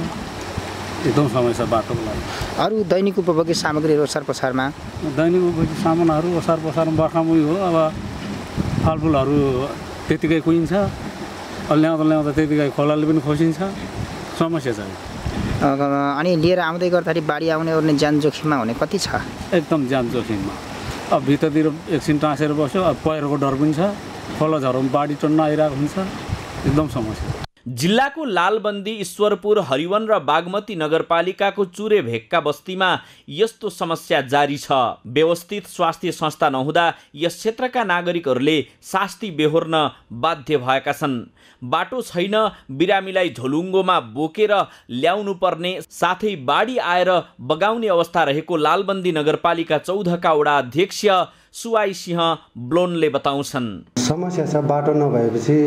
एकदम समस्या बाटोको लागि। अरू दैनिक उपभोग्य सामग्रीहरू ओसार पसारमा दैनिक उपभोग्य सामानहरू ओसार पसारमा बर्खामुई हो। अब फलफुलहरू त्यतिकै कुहिन्छ, ल्याउँदा त्यतिकै खोलाले पनि खोसिन्छ। समस्या छ। अनि लिएर आउँदै गर्दाखेरि बाढी आउने ओर्ने ज्यान जोखिममा हुने कति छ? एकदम ज्यान जोखिममा। अब भित्रतिर एकछिन टाँसेर बस्यो, अब पहिरोको डर पनि छ, खोला झरोमा बाढी टन्न आइरहेको हुन्छ। एकदम समस्या। जिल्लाको लालबन्दी, ईश्वरपुर, हरिवन र बागमती नगरपालिकाको चुरे भेगका बस्तीमा यस्तो समस्या जारी छ। व्यवस्थित स्वास्थ्य संस्था नहुँदा यस क्षेत्रका नागरिकहरूले शास्ति बेहोर्न बाध्य भएका छन्। बाटो छैन, बिरामीलाई झोलुङ्गोमा बोकेर ल्याउनु पर्ने साथै बाढी आएर बगाउने अवस्था रहेको लालबन्दी नगरपालिका 14 का वडा अध्यक्ष सुवाई सिंह ब्लोनले बताउँछन्। समस्या छ। बाटो नभएपछि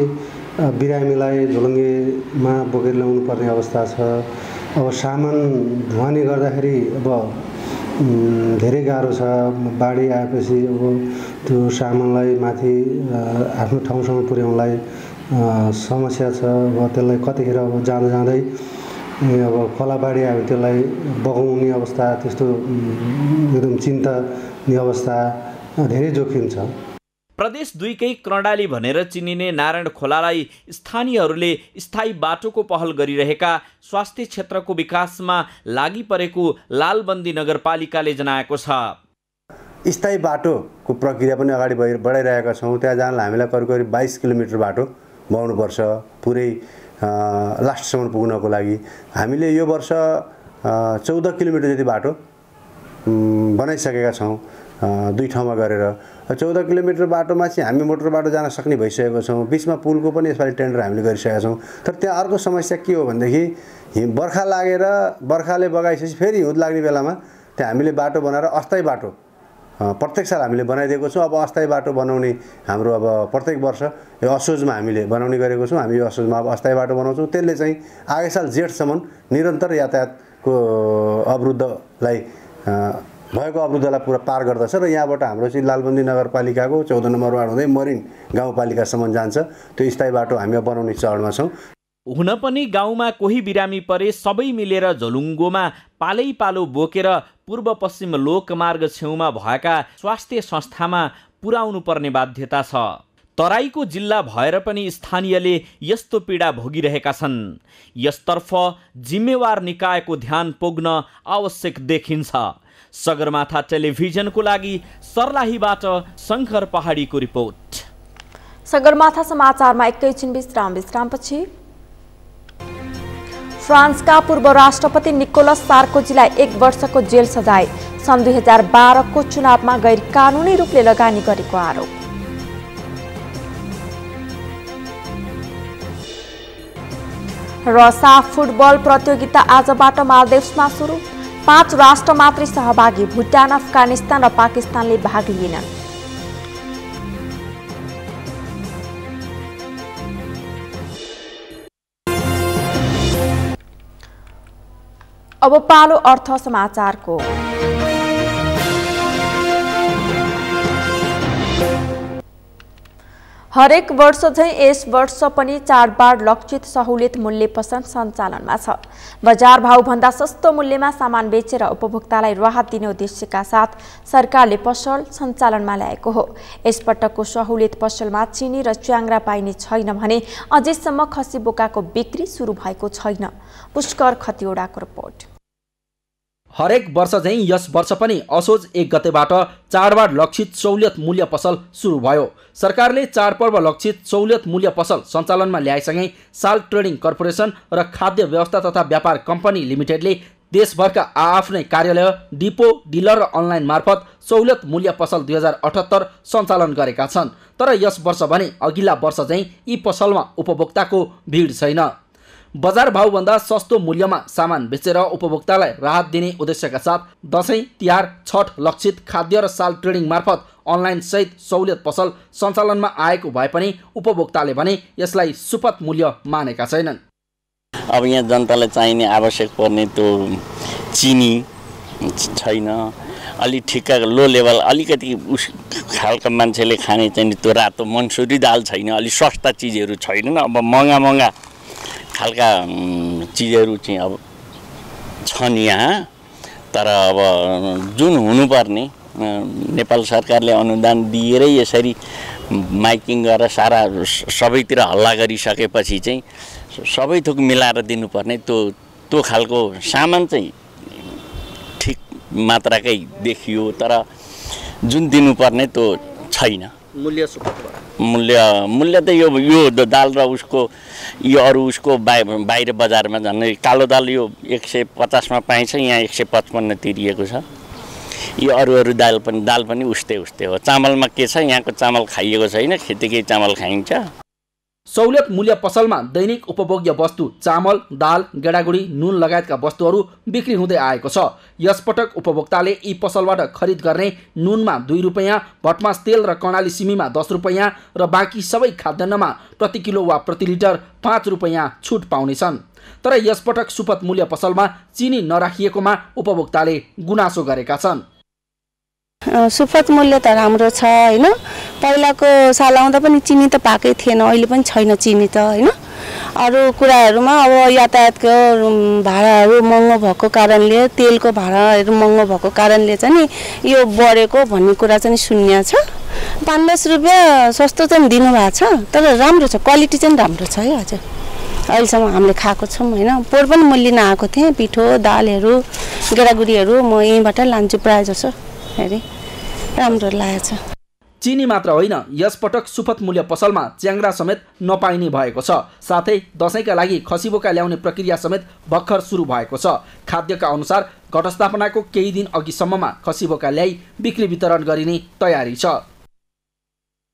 बिरामीलाई झोलुङ्गेमा बोकेर ल्याउनु पर्ने अवस्था छ। अब सामान ढुवानी गर्दाखेरि अब धेरै गाह्रो छ। बाढी आएपछि अब त्यो सामानलाई माथि आफ्नो ठाउँसम्म पुर्याउनलाई समस्या छ। अब त्यसलाई कतिखेर अब जाँदै अब खोला बाढी आयो त्यसलाई बगाउने अवस्था, त्यस्तो एकदम चिन्ताले अवस्था, धेरै जोखिम छ। प्रदेश 2 कै कर्णाली भनेर चिनिने नारायण खोलालाई स्थानीयहरूले स्थायी बाटोको पहल गरिरहेका स्वास्थ्य क्षेत्रको विकासमा लागि परेको लालबन्दी नगरपालिकाले जनाएको छ। स्थायी बाटोको प्रक्रिया पनि अगाडि बढाइरहेका छौँ। त्यहाँ जानलाई हामीलाई करिब 22 किलोमिटर बाटो बनाउनुपर्छ पुरै लास्टसम्म पुग्नको लागि। हामीले यो वर्ष 14 किलोमिटर जति बाटो बनाइसकेका छौँ, 2 ठाउँमा गरेर। 14 किलोमिटर बाटोमा चाहिँ हामी मोटर बाटो जान सक्ने भइसकेको छौँ। बिचमा पुलको पनि यसपालि टेन्डर हामीले गरिसकेका छौँ। तर त्यहाँ अर्को समस्या के हो भनेदेखि बर्खा लागेर बर्खाले बगाइसकेपछि फेरि हिउँद लाग्ने बेलामा त्यहाँ हामीले बाटो बनाएर अस्थायी बाटो प्रत्येक साल हामीले बनाइदिएको छौँ। अब अस्थायी बाटो बनाउने हाम्रो अब प्रत्येक वर्ष यो असोजमा हामीले बनाउने गरेको छौँ। हामी यो असोजमा अब अस्थायी बाटो बनाउँछौँ। त्यसले चाहिँ आगे साल जेठसम्म निरन्तर यातायातको अवरुद्धलाई भएको अवरुद्धलाई पुरा पार गर्दछ र यहाँबाट हाम्रो चाहिँ लालबन्दी नगरपालिकाको 14 नम्बर वार्ड हुँदै मरिन गाउँपालिकासम्म जान्छ। त्यो स्थायी बाटो हामी बनाउने चरणमा छौँ। हुन पनि गाउँमा कोही बिरामी परे सबै मिलेर झोलुङ्गोमा पालैपालो बोकेर पूर्व पश्चिम लोकमार्ग छेउमा भएका स्वास्थ्य संस्थामा पुर्याउनु पर्ने बाध्यता छ। तराईको जिल्ला भएर पनि स्थानीयले यस्तो पीडा भोगिरहेका छन्। यसतर्फ जिम्मेवार निकायको ध्यान पुग्न आवश्यक देखिन्छ। सगरमाथा टेलिभिजनको लागि सर्लाहीबाट शङ्कर पहाडीको रिपोर्ट। सगरमाथा समाचारमा एकैछिन विश्रामपछि फ्रान्सका पूर्व राष्ट्रपति निकोलस सार्कोजीलाई 1 वर्षको जेल सजाय। सन् 2012 को चुनावमा गैर कानुनी रूपले लगानी गरेको आरोप। र साफ फुटबल प्रतियोगिता आजबाट मालदिभ्समा सुरु। 5 राष्ट्र मात्रै सहभागी, भुटान, अफगानिस्तान र पाकिस्तानले भाग लिएनन्। अब पालो अर्थ समाचारको। हरेक वर्ष झैं यस वर्ष पनि चाडबाड लक्षित सहुलियत मूल्य पसल सञ्चालनमा छ। बजार भाउभन्दा सस्तो मूल्यमा सामान बेचेर उपभोक्तालाई राहत दिने उद्देश्यका साथ सरकारले पसल सञ्चालनमा ल्याएको हो। यसपटकको सहुलियत पसलमा चिनी र च्याङ्ग्रा पाइने छैन भने अझैसम्म खसी बोकाको बिक्री सुरु भएको छैन। पुष्कर खतिवडाको रिपोर्ट। हरेक वर्ष झैं यस वर्ष पनि असोज 1 गतेबाट चाडबाड लक्षित सहुलियत मूल्य पसल सुरु भयो। सरकारले चाडपर्व लक्षित सहुलियत मूल्य पसल सञ्चालनमा ल्याएसँगै साल्ट ट्रेडिङ कर्पोरेसन र खाद्य व्यवस्था तथा व्यापार कम्पनी लिमिटेडले देशभरका आफ्नै कार्यालय, डिपो, डिलर र अनलाइन मार्फत सहुलियत मूल्य पसल 2078 सञ्चालन गरेका छन्। तर यस वर्ष भने अघिल्ला वर्ष झैं यी पसलमा उपभोक्ताको भिड छैन। बजार भाउभन्दा सस्तो मूल्यमा सामान बेचेर उपभोक्तालाई राहत दिने उद्देश्यका साथ दशैं, तिहार, छठ लक्षित खाद्य र साल ट्रेडिङ मार्फत अनलाइन सहित सहुलियत पसल सञ्चालनमा आएको भए पनि उपभोक्ताले भने यसलाई सुपथ मूल्य मानेका छैनन्। अब यहाँ जनतालाई चाहिने आवश्यक पर्ने त्यो चिनी छैन, अलि ठिक्क लो लेभल अलिकति उस खालका मान्छेले खाने चाहिँ त्यो रातो मनसुरी दाल छैन, अलि सस्ता चिजहरू छैनन्। अब महँगा खालका चिजहरू चाहिँ अब छन् यहाँ। तर अब जुन हुनुपर्ने नेपाल सरकारले अनुदान दिएरै यसरी माइकिङ गरेर सारा सबैतिर हल्ला गरिसकेपछि चाहिँ सबै थोक मिलाएर दिनुपर्ने त्यो खालको सामान चाहिँ ठिक मात्राकै देखियो। तर जुन दिनुपर्ने त्यो छैन। मूल्य त यो दाल र उसको यो अरू उसको बाहिर बजारमा झन् कालो दाल यो 150 मा पाइन्छ, यहाँ 155 तिरिएको छ। यो अरू दाल पनि उस्तै हो। चामलमा के छ, यहाँको चामल खाइएको छैन, खेतीकै चामल खाइन्छ। सहुलियत मूल्य पसलमा दैनिक उपभोग्य वस्तु चामल, दाल, गेडागुडी, नुन लगायतका वस्तुहरू बिक्री हुँदै आएको छ। यसपटक उपभोक्ताले यी पसलबाट खरिद गर्ने नुनमा 2 रुपैयाँ, भटमास तेल र कर्णाली सिमीमा 10 रुपैयाँ र बाँकी सबै खाद्यान्नमा प्रति किलो वा प्रति लिटर 5 रुपैयाँ छुट पाउनेछन्। तर यसपटक सुपथ मूल्य पसलमा चिनी नराखिएकोमा उपभोक्ताले गुनासो गरेका छन्। सुपथ मूल्य त राम्रो छ हैन। पहिलाको साल आउँदा पनि चिनी त पाकै थिएन, अहिले पनि छैन चिनी त हैन। अरू कुराहरूमा अब यातायातको भाडाहरू महँगो भएको कारणले, तेलको भाडाहरू महँगो भएको कारणले चाहिँ नि यो बढेको भन्ने कुरा चाहिँ शून्य छ। 5-10 रुपियाँ सस्तो चाहिँ दिनुभएको छ, तर राम्रो छ, क्वालिटी चाहिँ राम्रो छ है। हजुर अहिलेसम्म हामीले खाएको छौँ हैन। पोहोर पनि म लिन आएको थिएँ, पिठो दालहरू गेडागुडीहरू म यहीँबाट लान्छु प्रायः जसो। हेरी राम्रो लागेछ। चिनी मात्र होइन, यसपटक सुपथ मूल्य पसलमा च्याङ्ग्रा समेत नपाइने भएको छ। साथै दशैंका लागि खसीबोका ल्याउने प्रक्रिया समेत भर्खर सुरु भएको छ। खाद्यका अनुसार घटस्थापनाको केही दिन अघिसम्ममा खसीबोका ल्याई बिक्री वितरण गरिने तयारी छ।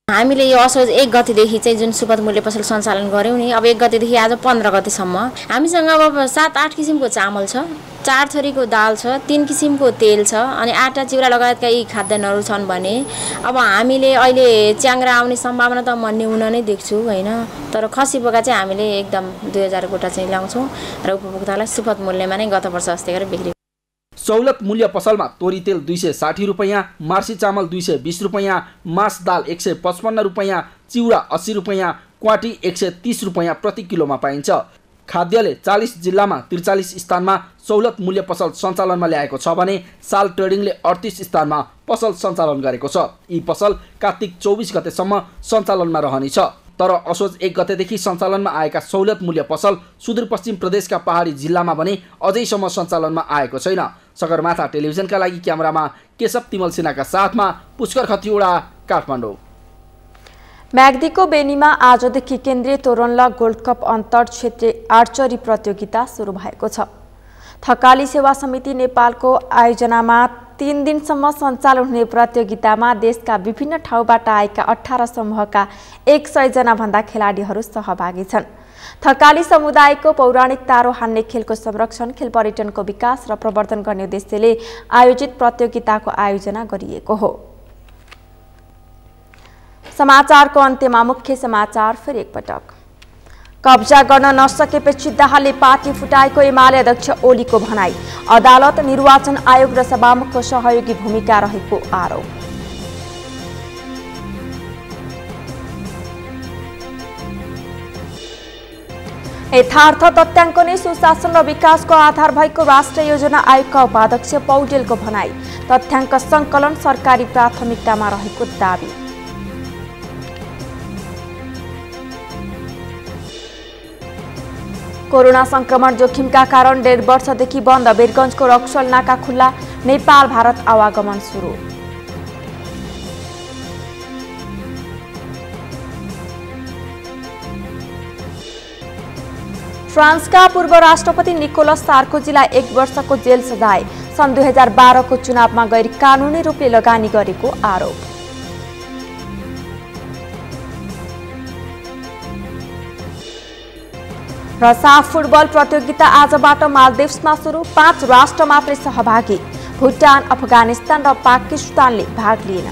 हामीले यो असोज 1 गतेदेखि चाहिँ जुन सुपथ मूल्य पसल सञ्चालन गर्यौं नि, अब 1 गतेदेखि आज 15 गतेसम्म हामीसँग अब 7-8 किसिमको चामल छ, 4 थरीको दाल छ, 3 किसिमको तेल छ, अनि आटा चिउरा लगायतका यी खाद्यान्नहरू छन् भने अब हामीले अहिले च्याङ्ग्रा आउने सम्भावना त म न्यून नै देख्छु हैन। तर खसी बोका चाहिँ हामीले एकदम 2000 गोटा चाहिँ ल्याउँछौँ र उपभोक्तालाई सुपथ मूल्यमा नै गत वर्ष जस्तै गरेर बिक्री। सहुलियत मूल्य पसलमा तोरी तेल 260 रुपैयाँ, मार्सी चामल 220 रुपैयाँ, मास दाल 155 रुपैयाँ, चिउरा 80 रुपैयाँ, क्वाटी 130 रुपैयाँ प्रति किलोमा पाइन्छ। खाद्यले 40 जिल्लामा 43 स्थानमा सहुलियत मूल्य पसल सञ्चालनमा ल्याएको छ भने साल ट्रेडिङले 38 स्थानमा पसल सञ्चालन गरेको छ। यी पसल कार्तिक 24 गतेसम्म सञ्चालनमा रहनेछ। तर असोज 1 गतेदेखि सञ्चालनमा आएका सहुलियत मूल्य पसल सुदूरपश्चिम प्रदेशका पहाडी जिल्लामा भने अझैसम्म सञ्चालनमा आएको छैन। सगरमाथा टेलिभिजनका लागि क्यामेरामा केशव तिमल सिन्हाका साथमा पुष्कर खतिवडा, काठमाडौँ। म्याग्दीको बेनीमा आजदेखि केन्द्रीय तोरनला गोल्ड कप अन्तर क्षेत्रीय आर्चरी प्रतियोगिता सुरु भएको छ। थकाली सेवा समिति नेपालको आयोजनामा 3 दिनसम्म सञ्चालन हुने प्रतियोगितामा देशका विभिन्न ठाउँबाट आएका 18 समूहका 100 जना भन्दा खेलाडीहरू सहभागी छन्। थकाली समुदायको पौराणिक तारो हान्ने खेलको संरक्षण, खेल पर्यटनको विकास र प्रवर्धन गर्ने उद्देश्यले आयोजित प्रतियोगिताको आयोजना गरिएको हो। समाचारको अन्त्यमा मुख्य समाचार फेरि एकपटक। कब्जा गर्न नसकेपछि दाहालले पार्टी फुटाएको एमाले अध्यक्ष ओलीको भनाई। अदालत, निर्वाचन आयोग र सभामुखको सहयोगी भूमिका रहेको आरोप। यथार्थ तथ्याङ्क नै सुशासन र विकासको आधार भएको राष्ट्रिय योजना आयोगका उपाध्यक्ष पौडेलको भनाई। तथ्याङ्क सङ्कलन सरकारी प्राथमिकतामा रहेको दावी। कोरोना संक्रमण जोखिमका कारण 1.5 वर्षदेखि बन्द वीरगञ्जको रक्सौल नाका खुल्ला, नेपाल भारत आवागमन सुरु। फ्रान्सका पूर्व राष्ट्रपति निकोलस सार्कोजीलाई 1 वर्षको जेल सजाय। सन् 2012 को चुनावमा गैर कानुनी रूपले लगानी गरेको आरोप। र साफ फुटबल प्रतियोगिता आजबाट मालदिभ्समा सुरु। 5 राष्ट्र मात्रै सहभागी। भुटान, अफगानिस्तान र पाकिस्तानले भाग लिएन।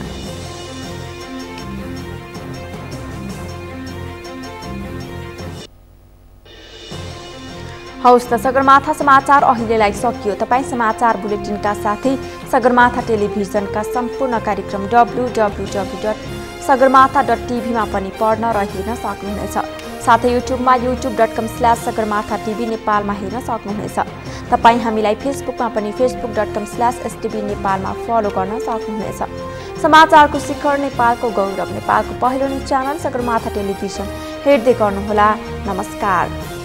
हौस् त सगरमाथा समाचार अहिलेलाई सकियो। तपाईँ समाचार बुलेटिनका साथै सगरमाथा टेलिभिजनका सम्पूर्ण कार्यक्रम www.sagarmatha.tv मा पनि पढ्न र हेर्न सक्नुहुनेछ। साथै युट्युबमा youtube.com/sagarmatha.tv नेपालमा हेर्न सक्नुहुनेछ। तपाईँ हामीलाई फेसबुकमा पनि facebook.com/stv नेपालमा फलो गर्न सक्नुहुनेछ। समाचारको शिखर, नेपालको गौरव, नेपालको पहिलो न्युज च्यानल सगरमाथा टेलिभिजन हेर्दै गर्नुहोला। नमस्कार।